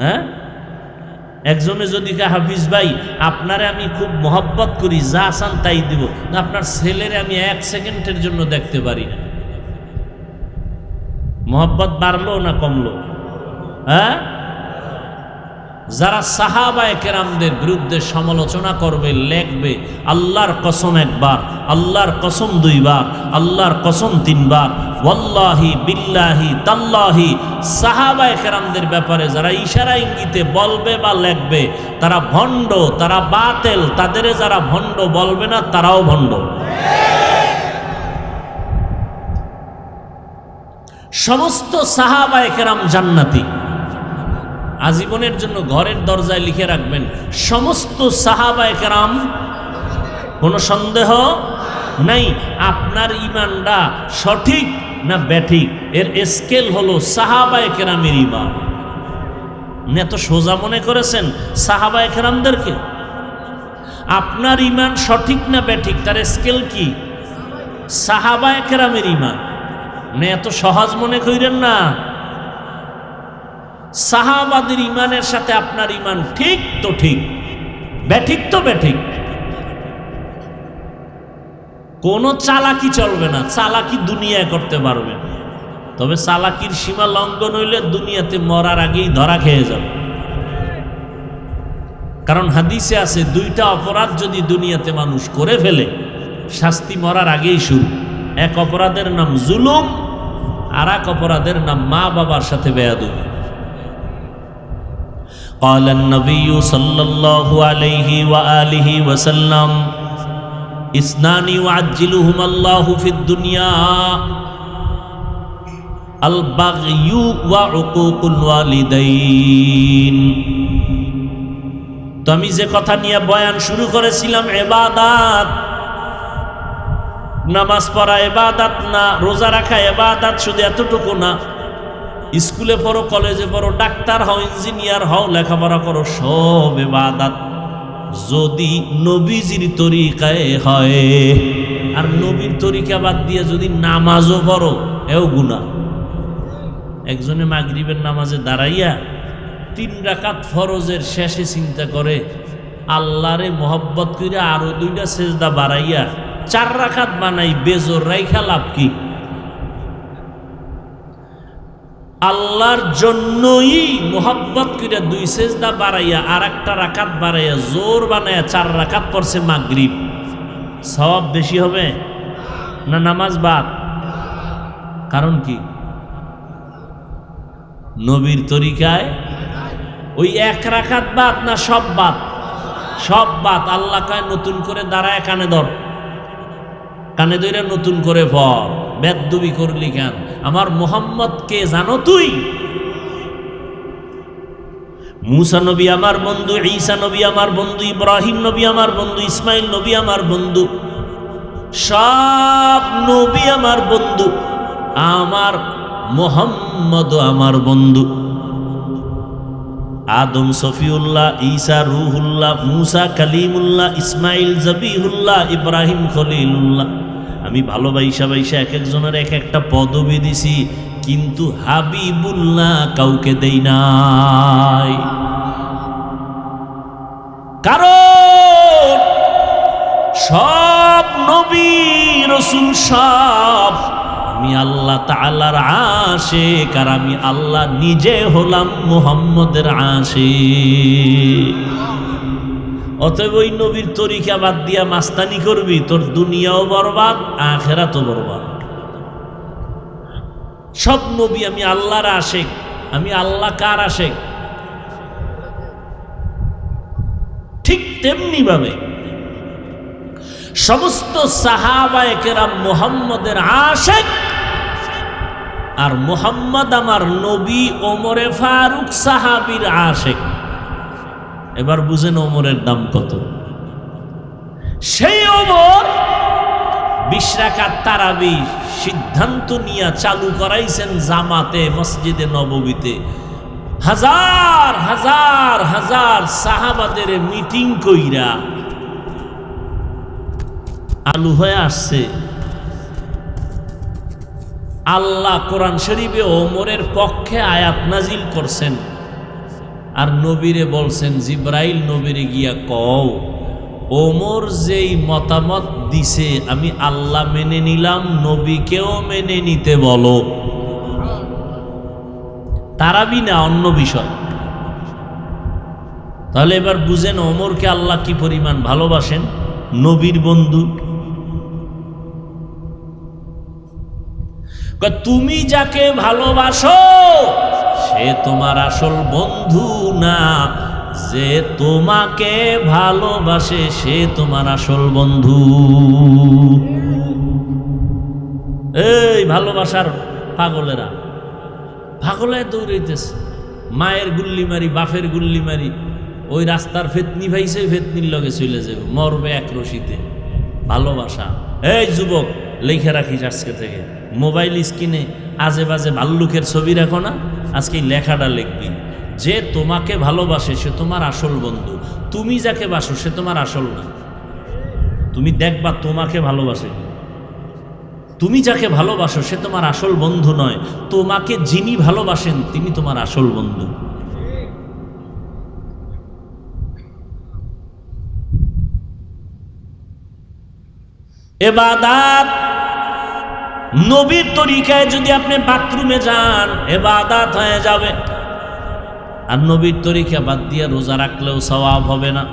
হ্যাঁ, একজনে যদি কে হাফিজ ভাই আপনারে আমি খুব মহব্বত করি, যা চান তাই দিব, আপনার ছেলেরে আমি 1 সেকেন্ডের জন্য দেখতে পারি না। মহব্বত বাড়লো না কমলো? হ্যাঁ, যারা সাহাবায়ে কেরামদের বিরুদ্ধে সমালোচনা করবে, লেখবে আল্লাহর কসম 1 বার, আল্লাহর কসম 2 বার, আল্লাহর কসম 3 বার, ওয়াল্লাহি বিল্লাহি তাল্লাহি, সাহাবায়ে কেরামদের ব্যাপারে যারা ইশারা ইঙ্গিতে বলবে বা লেখবে তারা ভণ্ড, তারা বাতেল। তাদের যারা ভণ্ড বলবে না তারাও ভণ্ড। সমস্ত সাহাবায়ে কেরাম জান্নাতি। আজীবনের জন্য ঘরের দরজায় লিখে রাখবেন, সমস্ত সাহাবায়ে কেরাম, কোনো সন্দেহ নাই। আপনার ইমানটা সঠিক না ব্যাঠিক, এর স্কেল হলো সাহাবায়ে কেরামের ইমান। এত সোজা মনে করেছেন সাহাবায়ে কেরামদেরকে? আপনার ইমান সঠিক না ব্যাঠিক, তার স্কেল কি? সাহাবায়ে কেরামের ইমান। এত সহজ মনে করেন না। সাহাবাদের ইমানের সাথে আপনার ইমান ঠিক তো ঠিক, ব্যাঠিক তো ব্যাঠিক। কোনো চালাকি চলবে না, চালাকি দুনিয়ায় করতে পারবে, তবে চালাকির সীমা লঙ্ঘন হইলে দুনিয়াতে মরার আগেই ধরা খেয়ে যাবে। কারণ হাদিসে আছে, দুইটা অপরাধ যদি দুনিয়াতে মানুষ করে ফেলে শাস্তি মরার আগেই শুরু। এক অপরাধের নাম জুলুম, আর এক অপরাধের নাম মা বাবার সাথে বেয়াদবি। قال النبي صلى الله عليه وآله وسلم اثنان يعجلهما الله في الدنيا البغي وعقوق الوالدين। তো আমি যে কথা নিয়ে বয়ান শুরু করেছিলাম, ইবাদত, নামাজ পড়া ইবাদত না, রোজা রাখা ইবাদত, শুধু এতটুকু না। স্কুলে পড়ো, কলেজে পড়ো, ডাক্তার হও, ইঞ্জিনিয়ার হও, লেখাপড়া করো, সব ইবাদত যদি নবীজির তরিকায় হয়। আর নবীর তরিকা বাদ দিয়ে যদি নামাজও পড়ো, এও গুনাহ। একজনে মাগরিবের নামাজে দাঁড়াইয়া 3 রাকাত ফরজের শেষে চিন্তা করে আল্লাহরে মহব্বত করে আরো 2টা সেজদা বাড়াইয়া 4 রাকাত বানাই, বেজোর রাইখা লাভ কি? আল্লাহর জন্যই মোহাব্বত করে 2 সেজদা বাড়াইয়া আর 1টা রাকাত বাড়াইয়া জোর বানাইয়া 4 রাকাত পড়ছে মাগরিব, সওয়াব বেশি হবে না নামাজ বাদ? কারণ কি? নবীর তরিকায় ওই 1 রাকাত বাদ না সব বাদ? সব বাদ। আল্লাহ কয় নতুন করে দাঁড়ায় কানে ধর, কানে ধরে নতুন করে পড়। বেদবি করলি কেন? আমার মুহাম্মদ কে জানো তুই? মুসা নবী আমার বন্ধু, ঈসা নবী আমার বন্ধু, ইব্রাহিম নবী আমার বন্ধু, ইসমাইল নবী আমার বন্ধু, সব নবী আমার বন্ধু। আমার মুহাম্মদ আমার বন্ধু। আদম সফিউল্লাহ, ঈসা রুহুল্লাহ, মুসা কালিমুল্লাহ, ইসমাইল জবিহুল্লাহ, ইব্রাহিম খলিলুল্লাহ। আমি ভালোবাসা এক একজনের এক একটা পদবি দিছি, কিন্তু হাবিবুল্লাহ কাউকে দেই নাই। কারণ সব নবী রাসূল সব আমি আল্লাহ তাআলার আশিক, আর আমি আল্লাহ নিজে হলাম মুহাম্মদের আশিক। অতএব ওই নবীর তরিকা বাদ দিয়া মাস্তানি করবি, তোর দুনিয়াও বরবাদ, আখিরাতও বরবাদ। সব নবী আমি আল্লাহর আশিক। আমি আল্লাহ কার আশিক? ঠিক তেমনি ভাবে সমস্ত সাহাবায়ে কেরাম মুহাম্মদের আশিক। আর মুহাম্মদ আমার নবী ওমরে ফারুক সাহাবীর আশিক। এবার বুঝেন ওমরের দাম কত। সেই ওমর 20 রাকাত তারাবি সিদ্ধান্ত নিয়ে চালু করাইছেন জামাতে মসজিদে নববীতে। হাজার হাজার হাজার সাহাবাদের মিটিং কইরা আলু হয়ে আসছে। আল্লাহ কোরআন শরীফে ওমরের পক্ষে আয়াত নাজিল করছেন, আর নবীরে বলছেন, জিব্রাইল নবীরে গিয়া কও ওমর যেই মতামত দিছে আমি আল্লাহ মেনে নিলাম, নবীকেও মেনে নিতে বলো। তারাবি না, অন্য বিষয়। তাহলে এবার বুঝেন ওমরকে আল্লাহ কি পরিমাণ ভালোবাসেন, নবীর বন্ধু। তুমি যাকে ভালোবাসো সে তোমার আসল বন্ধু না, যে তোমাকে ভালোবাসে সে তোমার আসল বন্ধু। এই ভালোবাসার পাগলেরা পাগলায় দৌড়াইতেছে, মায়ের গুল্লি মারি, বাপের গুল্লি মারি, ওই রাস্তার ফেতনি ভাইছে, ফেতনির লগে চলে যাবে, মরবে এক রশিতে। ভালোবাসা। এই যুবক, লিখে রাখিস আজকে থেকে, মোবাইল স্ক্রিনে আজে বাজে ভাল্লুকের ছবি রাখো না, আজকে এই লেখাটা লিখবি, যে তোমাকে ভালোবাসে সে তোমার আসল বন্ধু, তুমি যাকে বাসো সে তোমার আসল না। তুমি দেখবা তোমাকে ভালোবাসে, তুমি যাকে ভালোবাসো সে তোমার আসল বন্ধু নয়, তোমাকে যিনি ভালোবাসেন তিনি তোমার আসল বন্ধু। ইবাদত নবীর তরিকায় যদি আপনি বাথরুমে যান ইবাদত হয়ে যাবে। আর নবীর তরিকা বাদ দিয়ে রোজা রাখলেও সওয়াব হবে না।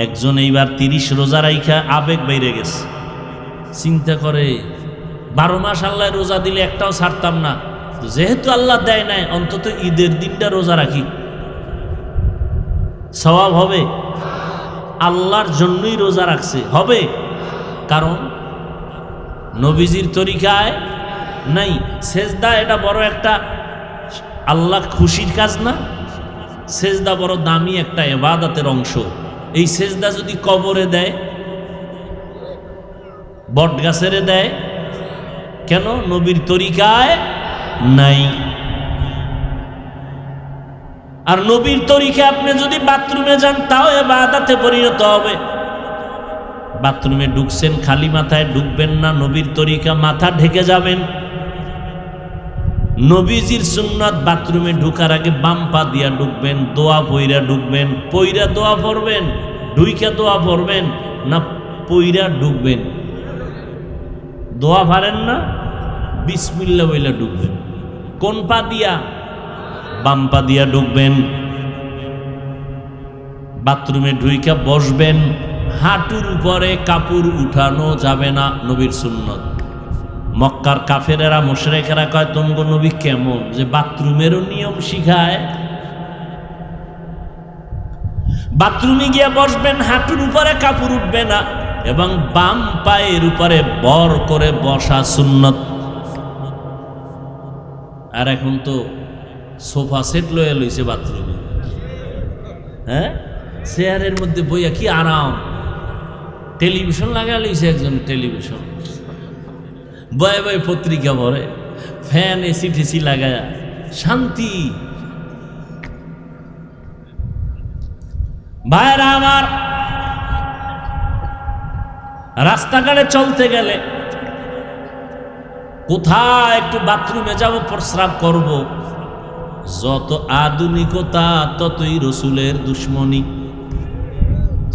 একজন এইবার 30 রোজা রাইখা আবেগ বাইরে গেছে, চিন্তা করে 12 মাস আল্লাহ রোজা দিলে একটাও ছাড়তাম না, যেহেতু আল্লাহ দেয় নাই অন্তত ঈদের দিনটা রোজা রাখি, সওয়াব হবে। আল্লাহর জন্যই রোজা রাখছে, হবে, কারণ নবীজির তরিকায় নাই। সেজদা এটা বড় একটা আল্লাহ খুশির কাজ না? সেজদা বড় দামি একটা ইবাদতের অংশ। এই সেজদা যদি কবরে দেয়, বট গাছেরে দেয়, কেন? নবীর তরিকায় নাই। আর নবীর তরিকায় আপনি যদি বাথরুমে যান তাও ইবাদতে পরিণত হবে। বাথরুমে ঢুকছেন, খালি মাথায় ঢুকবেন না, নবীর তরিকা মাথা ঢেকে যাবেন। নবীজির সুন্নাত বাথরুমে ঢুকার আগে বাম পা দিয়া ঢুকবেন, দোয়া পইরা ঢুকবেন। পইরা দোয়া পড়বেন, ঢুইকা দোয়া পড়বেন না পইরা ঢুকবেন? দোয়া পারেন না, বিসমিল্লাহ বইলা ঢুকবেন। কোন পা দিয়া? বাম পা দিয়া ঢুকবেন। বাথরুমে ঢুইকা বসবেন, হাঁটুর উপরে কাপড় উঠানো যাবে না, নবীর সুন্নত। মক্কার কাফেরেরা মুশরিকেরা কয় তোমগো নবী কেমন যে বাথরুমেরও নিয়ম শিখায়। বাথরুমে গিয়ে বসবেন, হাঁটুর উপরে কাপড় উঠবে না এবং বাম পায়ের উপরে বর করে বসা সুন্নত। আর এখন তো সোফা সেট লয়ে লইছে বাথরুমে, হ্যাঁ, চেয়ারের মধ্যে বইয়া কি আরাম। টেলিভিশন লাগা লইছে একজন, টেলিভিশন বয়ে বয়ে পত্রিকা পড়ে, ফ্যান এসি টেসি লাগায়, শান্তি। ভাইরা আমার, রাস্তাঘাটে চলতে গেলে কোথায় একটু বাথরুমে যাব, প্রস্রাব করব, যত আধুনিকতা ততই রসুলের দুশ্মনী।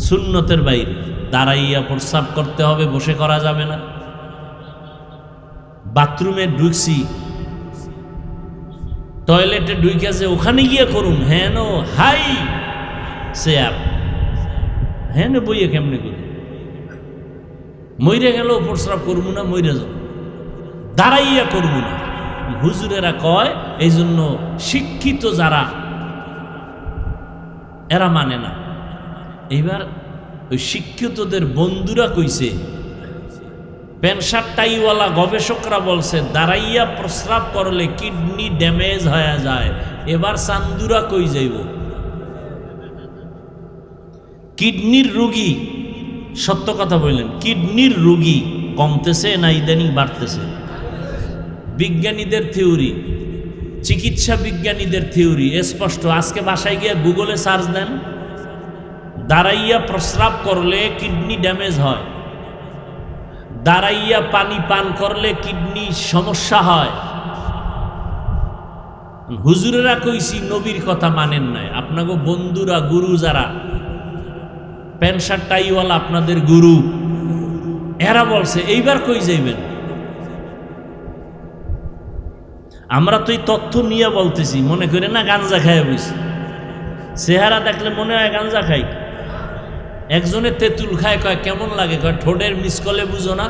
সুন্নতের বাইরে দাঁড়াইয়া প্রস্রাব করতে হবে, বসে করা যাবে না। বাথরুমে ঢুকছি, টয়লেটে ঢুকেছে, ওখানে গিয়ে করুন, হ্যাঁ নো হাই চেয়ার, হ্যাঁ নো বইয়ে কেমনে করি, মইরে গেল প্রস্রাব করবো না, মইরে যাব, দাঁড়াইয়া করবো না। হুজুরেরা কয় এই জন্য শিক্ষিত যারা এরা মানে না। এইবার ওই শিক্ষিতদের বন্ধুরা কইছে, প্যান্ট শার্ট টাইওয়ালা গবেষকরা বলছে দাঁড়াইয়া প্রস্রাব করলে কিডনি ড্যামেজ হয়ে যায়। এবার চান্দুরা কই যাইব? কিডনির রোগী, সত্য কথা বললেন, কিডনির রোগী কমতেছে না ইদানিং বাড়তেছে? বিজ্ঞানীদের থিওরি, চিকিৎসা বিজ্ঞানীদের থিওরি স্পষ্ট। আজকে বাসায় গিয়ে গুগলে সার্চ দেন, দাঁড়াইয়া প্রস্রাব করলে কিডনি ড্যামেজ হয়, দাঁড়াইয়া পানি পান করলে কিডনি সমস্যা হয়। হুজুরেরা কইছি নবীর কথা মানেন নাই, আপনাকে বন্ধুরা গুরু যারা প্যান্ট শার্ট টাইওয়ালা আপনাদের গুরু, এরা বলছে। এইবার কই যাইবেন? আমরা তো এই তথ্য নিয়ে বলতেছি, মনে করে না গাঞ্জা খাই বুঝি, চেহারা দেখলে মনে হয় গাঞ্জা খাই। একজনের তেঁতুল খায়, কয় কেমন লাগে, কয় ঠোঁটের মিসকলে বুঝো না।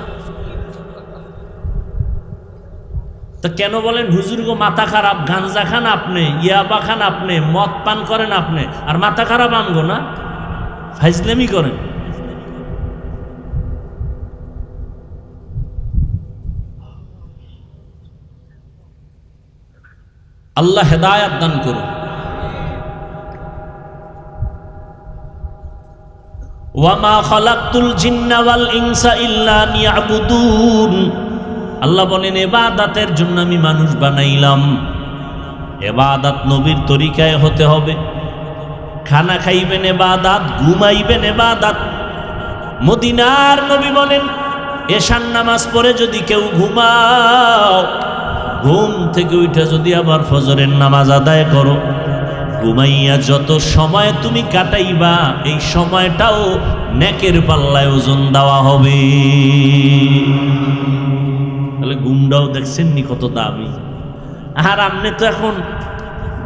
তা কেন বলেন হুজুর গো মাথা খারাপ, গাঞ্জা খান আপনি, ইয়াবা খান আপনি, মদ পান করেন আপনি, আর মাথা খারাপ আমগো না? ফাইজলামি করেন। আল্লাহ হেদায়াত দান করুন। ওয়ামা খালাকতুল জিন্না ওয়াল ইনসা ইল্লা লিয়াবুদুন। আল্লাহ বলেন ইবাদতের জন্য আমি মানুষ বানাইলাম। ইবাদত নবীর তরিকায় হতে হবে। খানা খাইবেন ইবাদত, ঘুমাইবেন ইবাদত। মদিনার নবী বলেন এশার নামাজ পড়ে যদি কেউ ঘুমাও, ঘুম থেকে উঠে যদি আবার ফজরের নামাজ আদায় করো, ঘুমাইয়া যত সময় তুমি কাটাইবা এই সময়টাও নেকের পাল্লায় ওজন দেওয়া হবে। তাহলে ঘুমটাও দেখছেন নি কত দামি। আর আপনি তো এখন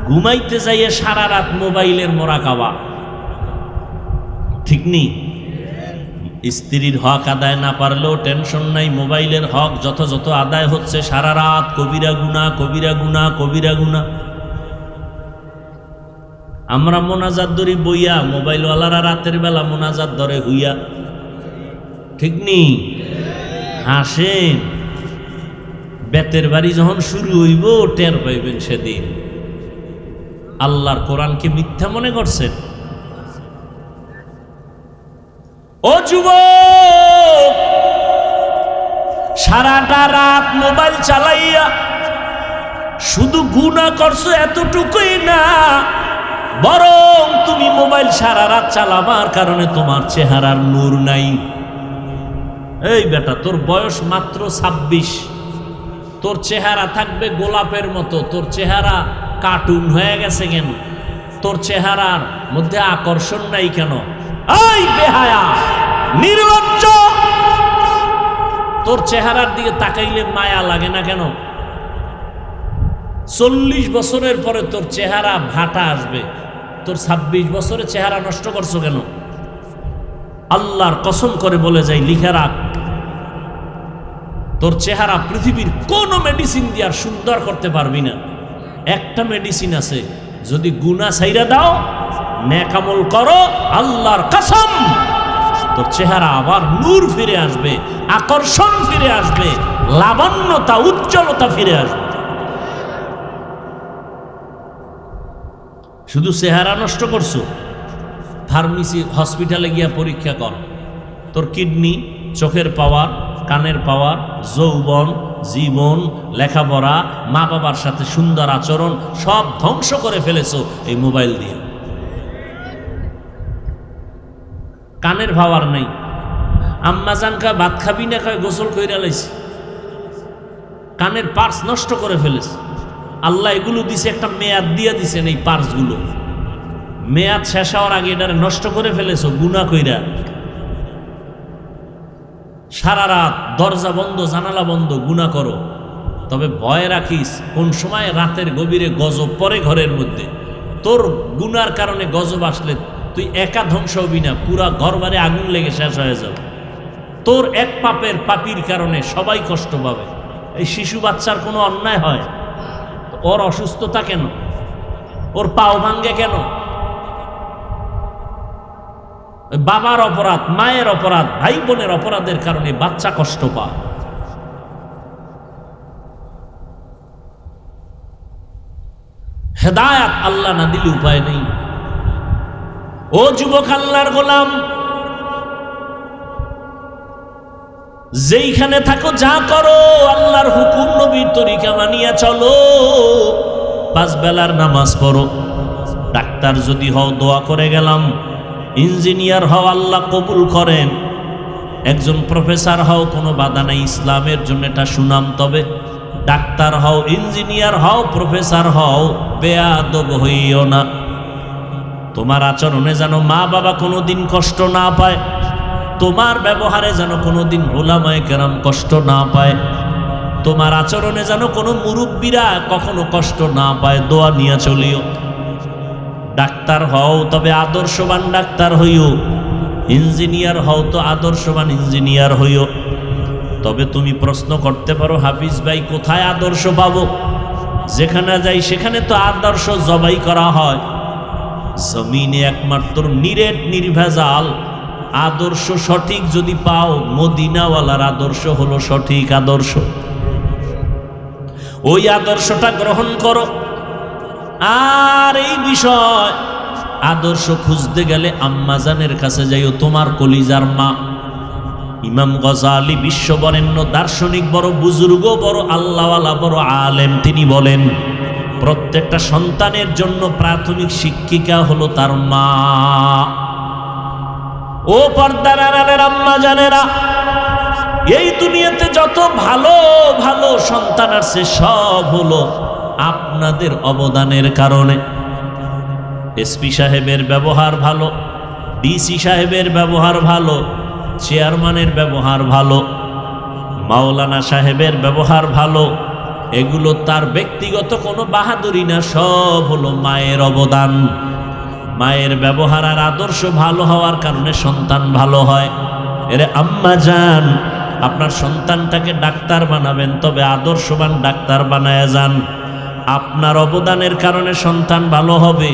ঘুমাইতে যাইয়ে সারা রাত মোবাইলের মোরাকাবা, ঠিক নি? স্ত্রীর হক আদায় না পারলেও টেনশন নাই, মোবাইলের হক যথাযথ আদায় হচ্ছে। সারা রাত কবিরা গুনাহ, কবিরা গুনাহ, কবিরা গুনাহ। আমরা মোনাজাত ধরি বইয়া, মোবাইলওয়ালারা রাতের বেলা মোনাজাত ধরে হইয়া, ঠিক নি? হাসেন, বেতের বাড়ি যখন শুরু হইব টের পাইবেন সেদিন। আল্লাহর কোরআনকে মিথ্যা মনে করছেন? ও যুবক, সারাটা রাত মোবাইল চালাইয়া শুধু গুনাহ করছো এতটুকুই না, বরং তুমি মোবাইল সারা রাত চালাবার কারণে তোমার চেহারার নূর নাই। এই বেটা, তোর বয়স মাত্র 26, তোর চেহারা থাকবে গোলাপের মতো, তোর চেহারা কার্টুন হয়ে গেছে কেন? তোর চেহারার মধ্যে আকর্ষণ নাই কেন? এই বেহায়া, নির্লজ্জ, তোর চেহারার দিকে তাকাইলে মায়া লাগে না কেন? 40 বছরের পরে তোর চেহারা ভাটা আসবে, তোর 26 বছরের চেহারা নষ্ট করছো কেন? আল্লাহর কসম করে বলে যাই, লিখে রাখ, তোর চেহারা পৃথিবীর কোনো মেডিসিন দিয়ে আর সুন্দর করতে পারবি না। একটা মেডিসিন আছে, যদি গুনাহ ছাইরা দাও, নেক আমল করো, আল্লাহর কসম তোর চেহারা আবার নূর ফিরে আসবে, আকর্ষণ ফিরে আসবে, লাবণ্যতা, উজ্জ্বলতা ফিরে আসবে। শুধু চেহারা নষ্ট করছো। ফার্মেসি হসপিটালে গিয়া পরীক্ষা কর, তোর কিডনি, চোখের পাওয়ার, কানের পাওয়ার, যৌবন, জীবন, লেখাপড়া, মা বাবার সাথে সুন্দর আচরণ সব ধ্বংস করে ফেলেছো এই মোবাইল দিয়ে। কানের পাওয়ার নাই, আম্মা জান কয় ভাত খাবি না, কয় গোসল কইরা লাইছে। কানের পার্স নষ্ট করে ফেলেছে। আল্লাহ এগুলো দিছে, একটা মেয়াদ দিয়ে দিছেন এই পার্সগুলো, মেয়াদ শেষ হওয়ার আগে এটারে নষ্ট করে ফেলেছো গুনাহ কইরা। সারা রাত দরজা বন্ধ, জানালা বন্ধ, গুনাহ করো। তবে ভয় রাখিস, কোন সময় রাতের গভীরে গজব পড়ে ঘরের মধ্যে, তোর গুনার কারণে গজব আসলে তুই একা ধ্বংস হবি না, পুরা ঘর বাড়ি আগুন লেগে শেষ হয়ে যাবে। তোর এক পাপের পাপির কারণে সবাই কষ্ট পাবে। এই শিশু বাচ্চার কোনো অন্যায় হয়, ওর অসুস্থতা কেন? ওর পাও ভাঙ্গে কেন? বাবার অপরাধ, মায়ের অপরাধ, ভাই বোনের অপরাধের কারণে বাচ্চা কষ্ট পায়। হেদায়াত আল্লাহ না দিলে উপায় নেই। ও যুবক, আল্লাহর গোলাম, যেইখানে থাকো যা করো আল্লাহর হুকুম নবীর তরিকা মানিয়া চলো। 5 বেলার নামাজ পড়ো। ডাক্তার যদি হও দোয়া করে গেলাম, ইঞ্জিনিয়ার হও আল্লাহ কবুল করেন, একজন প্রফেসর হও কোনো বাধা নাই, ইসলামের জন্য এটা সুনাম। তবে ডাক্তার হও, ইঞ্জিনিয়ার হও, প্রফেসর হও, বেয়াদব হইও না। তোমার আচরণে যেন মা বাবা কোনোদিন কষ্ট না পায়, তোমার ব্যবহারে যেন কোনোদিন উলামায়ে কেরাম কষ্ট না পায়, তোমার আচরণে যেন কোনো মুরব্বীরা কখনো কষ্ট না পায়। দোয়া নিয়ে চলিও। ডাক্তার হও তবে আদর্শবান ডাক্তার হইও, ইঞ্জিনিয়ার হও তো আদর্শবান ইঞ্জিনিয়ার হইও। তবে তুমি প্রশ্ন করতে পারো, হাফিজ ভাই কোথায় আদর্শ পাবো? যেখানে যাই সেখানে তো আদর্শ জবাই করা হয়। জমিনে একমাত্র নিরেট নির্ভেজাল আদর্শ সঠিক যদি পাও, মদিনাওয়ালার আদর্শ হলো সঠিক আদর্শ। ওই আদর্শটা গ্রহণ করো। আর এই বিষয় আদর্শ খুঁজতে গেলে আম্মাজানের কাছে যাইও, তোমার কলিজার মা। ইমাম গজালি বিশ্ববরেণ্য দার্শনিক, বড় বুজুর্গ, বড় আল্লাহওয়ালা, বড় আলেম, তিনি বলেন প্রত্যেকটা সন্তানের জন্য প্রাথমিক শিক্ষিকা হলো তার মা। ও পর্দার আড়ালের আম্মা জানেরা, এই দুনিয়াতে যত ভালো ভালো সন্তান আছে সব হলো আপনাদের অবদানের কারণে। এসপি সাহেবের ব্যবহার ভালো, ডিসি সাহেবের ব্যবহার ভালো, চেয়ারম্যানের ব্যবহার ভালো, মাওলানা সাহেবের ব্যবহার ভালো, এগুলো তার ব্যক্তিগত কোনো বাহাদুরি না, সব হলো মায়ের অবদান। মায়ের ব্যবহার আর আদর্শ ভালো হওয়ার কারণে সন্তান ভালো হয়। এরে আম্মা যান, আপনার সন্তানটাকে ডাক্তার বানাবেন, তবে আদর্শবান ডাক্তার বানায় যান। আপনার অবদানের কারণে সন্তান ভালো হবে,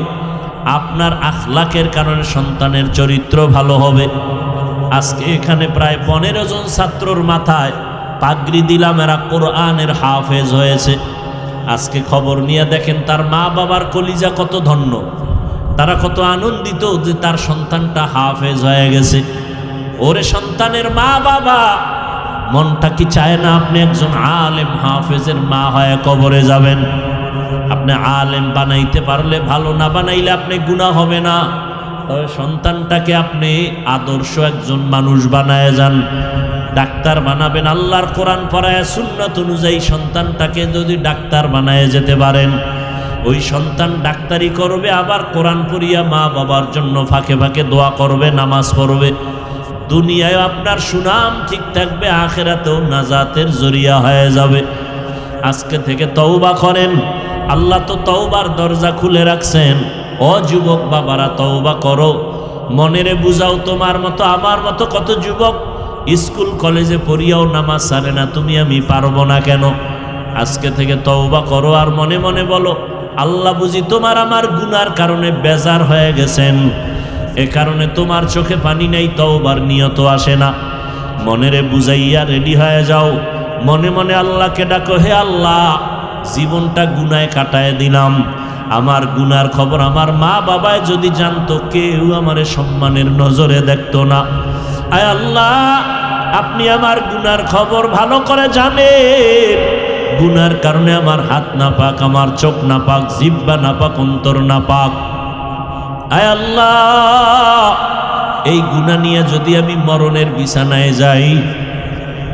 আপনার আখলাকের কারণে সন্তানের চরিত্র ভালো হবে। আজকে এখানে প্রায় 15 জন ছাত্রর মাথায় পাগড়ি দিলাম, এরা কোরআনের হাফেজ হয়েছে। আজকে খবর নিয়ে দেখেন তার মা বাবার কলিজা কত ধন্য, তারা কত আনন্দিত যে তার সন্তানটা হাফেজ হয়ে গেছে। ওরে সন্তানের মা বাবা, মনটা কি চায় না আপনি একজন আলেম হাফেজের মা হয়ে কবরে যাবেন? আপনি আলেম বানাইতে পারলে ভালো, না বানাইলে আপনি গুনাহ হবে না। তবে সন্তানটাকে আপনি আদর্শ একজন মানুষ বানায় যান। ডাক্তার বানাবেন, আল্লাহর কোরআন পড়ায় সুন্নাত অনুযায়ী সন্তানটাকে যদি ডাক্তার বানায় যেতে পারেন, ওই সন্তান ডাক্তারি করবে, আবার কোরআন পড়িয়া মা বাবার জন্য ফাঁকে ফাঁকে দোয়া করবে, নামাজ পড়বে। দুনিয়ায় আপনার সুনাম ঠিক থাকবে, আখেরাতেও নাজাতের জরিয়া হয়ে যাবে। আজকে থেকে তওবা করেন, আল্লাহ তো তওবার দরজা খুলে রাখছেন। ও যুবক বাবারা, তওবা করো, মনেরে বুঝাও। তোমার মতো আমার মতো কত যুবক স্কুল কলেজে পড়িয়াও নামাজ ছাড়ে না, তুমি আমি পারবো না কেন? আজকে থেকে তওবা করো আর মনে মনে বলো, আল্লাহ বুঝি তোমার আমার গুনার কারণে বেজার হয়ে গেছেন, এ কারণে তোমার চোখে পানি নেই, তওবার নিয়ত আসে না। মনেরে বুঝাইয়া রেডি হয়ে যাও, মনে মনে আল্লাহকে ডাকো, হে আল্লাহ, জীবনটা গুনায় কাটায় দিলাম, আমার গুনার খবর আমার মা বাবায় যদি জানতো, কেউ আমারে সম্মানের নজরে দেখতো না। আয় আল্লাহ, আপনি আমার গুনার খবর ভালো করে জানেন। গুনার কারণে আমার হাত না পাক, আমার চোখ না পাক, জিহ্বা না পাক, অন্তর না পাক। আয় আল্লাহ, এই গুনাহ নিয়ে যদি আমি মরণের বিছানায় যাই,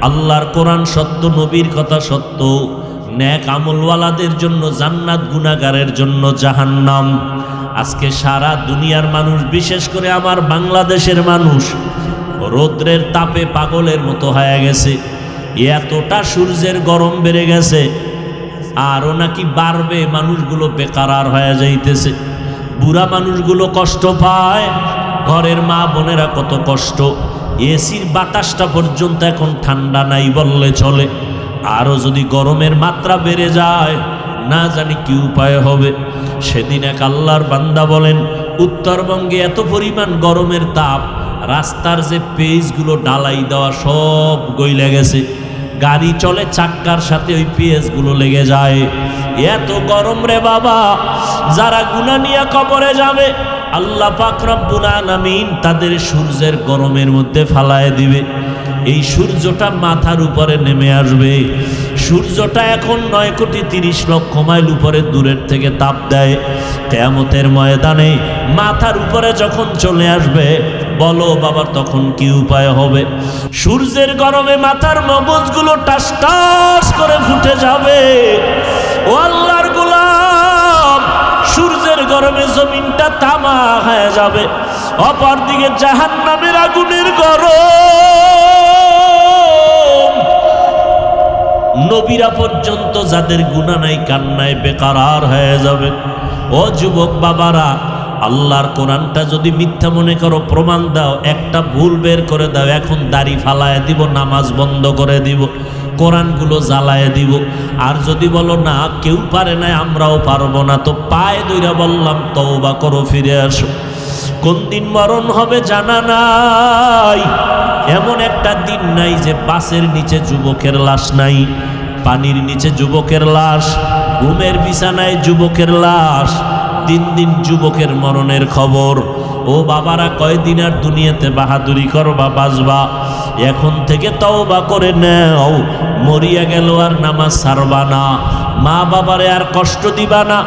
আল্লাহর কোরআন সত্য, নবীর কথা সত্য, নেক আমলওয়ালাদের জন্য জান্নাত, গুনাহগারের জন্য জাহান্নাম। আজকে সারা দুনিয়ার মানুষ, বিশেষ করে আমার বাংলাদেশের মানুষ রৌদ্রের তাপে পাগলের মতো হয়ে গেছে। এতটা সূর্যের গরম বেড়ে গেছে, আরও নাকি বাড়বে। মানুষগুলো বেকারার হয়ে যাইতেছে, বুড়া মানুষগুলো কষ্ট পায়, ঘরের মা বোনেরা কত কষ্ট। এসির বাতাসটা পর্যন্ত এখন ঠান্ডা নাই বললে চলে। আরও যদি গরমের মাত্রা বেড়ে যায়, না জানি কি উপায় হবে। সেদিন এক আল্লাহর বান্দা বলেন, উত্তরবঙ্গে এত পরিমাণ গরমের তাপ, রাস্তার যে পেজগুলো ডালাই দেওয়া সব গইলে গেছে। গাড়ি চলে চাক্কার সাথে ওই পেজগুলো লেগে যায়। এত গরম রে বাবা, যারা গুনাহ নিয়ে কবরে যাবে, আল্লাহ পাক রব্বুল আলামিন তাদের সূর্যের গরমের মধ্যে ফালায় দিবে। এই সূর্যটা মাথার উপরে নেমে আসবে। সূর্যটা এখন 9,30,00,000 মাইল উপরে দূরের থেকে তাপ দেয়। কিয়ামতের ময়দানে মাথার উপরে যখন চলে আসবে, বলো বাবা তখন কি উপায় হবে? সূর্যের গরমে মাথার মগজগুলো টাস টাস করে ফুটে যাবে। ও আল্লাহর গোলাম, সূর্যের গরমে জমিনটা তামা হয়ে যাবে। অপরদিকে জাহান্নামের আগুনের গরম, নবীরা পর্যন্ত যাদের গুনাহ নাই কান্নায় বেকারার হয়ে যাবে। ও যুবক বাবারা, আল্লাহর কোরআনটা যদি মিথ্যা মনে করো, প্রমাণ দাও, একটা ভুল বের করে দাও, এখন দাড়ি ফালায় দিব, নামাজ বন্ধ করে দিব, কোরআনগুলো জ্বালায় দিব। আর যদি বলো না কেউ পারে না, আমরাও পারবো না, তো পায়ে দইরা বললাম তওবা করো, ফিরে আসো। কোন দিন মরণ হবে জানা নাই। এমন একটা দিন নাই যে বাসের নিচে যুবকের লাশ নাই, পানির নিচে যুবকের লাশ, ঘুমের বিছানায় যুবকের লাশ, দিন দিন যুবকের মরণের খবর। ও বাবারা, কয়দিন আর দুনিয়াতে বাহাদুরি করবা, বাঁচবা? এখন থেকে তওবা করে নাও। মরিয়া গেল আর নামাজ ছাড়বা না, মা বাবারে আর কষ্ট দিবা না,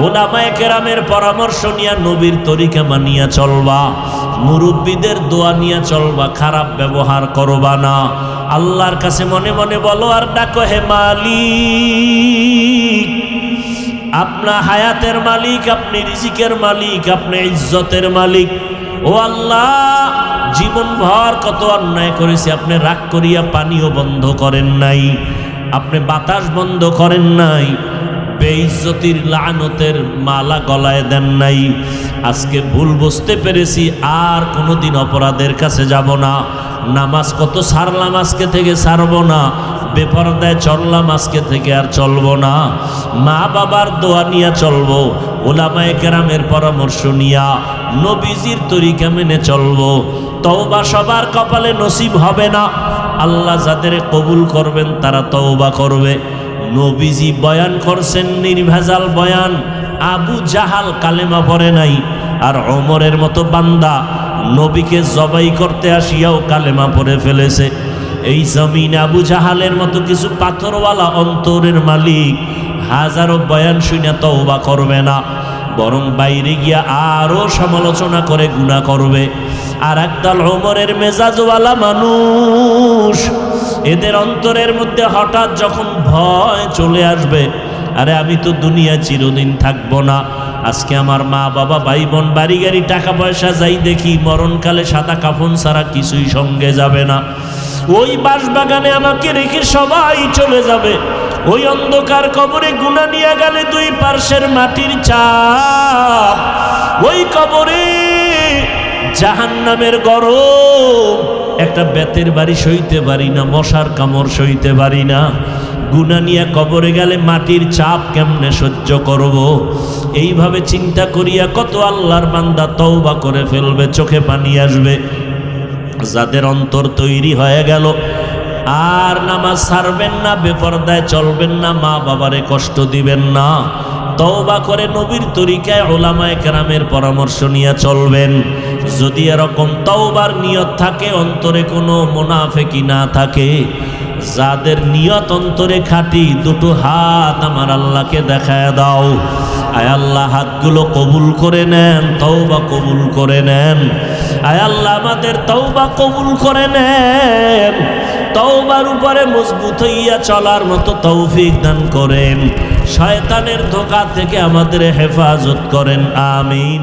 ওলামায়ে কেরামের পরামর্শ নিয়া নবীর তরিকা মানিয়া চলবা, মুরব্বীদের দোয়া নিয়া চলবা, খারাপ ব্যবহার করবা না। আল্লাহর কাছে মনে মনে বলো আর ডাকো, হে মালিক, আপনার হায়াতের মালিক, আপনি রিজিকের মালিক, আপনি ইজ্জতের মালিক। ও আল্লাহ, জীবন ভর কত অন্যায় করেছি, আপনি রাগ করিয়া পানিও বন্ধ করেন নাই, আপনি বাতাস বন্ধ করেন নাই, বেইজ্জতির লানতের মালা গলায় দেন নাই। আজকে ভুল বুঝতে পেরেছি, আর কোনোদিন অপরাধের কাছে যাব না। নামাজ কত ছাড়লাম, আজকে থেকে ছাড়বো না। বেপরদায় চললাম, আজকে থেকে আর চলবো না। মা বাবার দোয়া নিয়ে চলবো, ওলামায়ে কেরামের পরামর্শ নিয়া নবীজির তরিকা মেনে চলবো। তওবা সবার কপালে নসিব হবে না। আল্লাহ যাদের কবুল করবেন তারা তওবা করবে। নবীজি বয়ান করছেন নির্ভেজাল বয়ান। আবু জাহাল কালেমা পড়ে নাই, আর ওমরের মতো বান্দা নবীকে জবাই করতে আসিয়াও কালেমা পড়ে ফেলেছে। এই জমিন আবু জাহালের মতো কিছু পাথরওয়ালা অন্তরের মালিক হাজারো বয়ান শুনে তওবা করবে না, বরং বাইরে গিয়া আরো সমালোচনা করে গুনাহ করবে। আর একদল ওমরের মেজাজওয়ালা মানুষ, এদের অন্তরের মধ্যে হঠাৎ যখন ভয় চলে আসবে, আরে আমি তো দুনিয়া চিরদিন থাকবো না, আজকে আমার মা বাবা ভাই বোন বাড়ি গাড়ি টাকা পয়সা যাই দেখি, মরণকালে সাদা কাফন ছাড়া কিছুই সঙ্গে যাবে না। ওই বাঁশবাগানে আমাকে রেখে সবাই চলে যাবে। ওই অন্ধকার কবরে গুনাহ নিয়ে গেলে দুই পার্শ্বের মাটির চাপ, ওই কবরে জাহান্নামের গরম, একটা বেতের বাড়ি সইতে পারি না, মশার কামড় সইতে পারি না। গুনাহ নিয়ে কবরে গেলে মাটির চাপ কেমনে সহ্য করব? এইভাবে চিন্তা করিয়া কত আল্লাহর বান্দা তওবা করে ফেলবে, চোখে পানি আসবে। যাদের অন্তর তৈরি হয়ে গেল, আর নামাজ ছাড়বেন না, বেপরদায় চলবেন না, মা বাবারে কষ্ট দিবেন না, তওবা করে নবীর তরিকায় ওলামায়ে কেরামের পরামর্শ নিয়ে চলবেন। যদি এরকম তওবার নিয়ত থাকে, অন্তরে কোনো মুনাফিকি না থাকে, যাদের নিয়ত অন্তরে খাঁটি, দুটো হাত আমার আল্লাহকে দেখায় দাও। আয় আল্লাহ, হাতগুলো কবুল করে নেন, তওবা কবুল করে নেন। আয় আল্লাহ, আমাদের তওবা কবুল করে নেন, তওবার উপরে মজবুত হইয়া চলার মতো তৌফিক দান করেন, শয়তানের ধোঁকা থেকে আমাদের হেফাজত করেন। আমিন।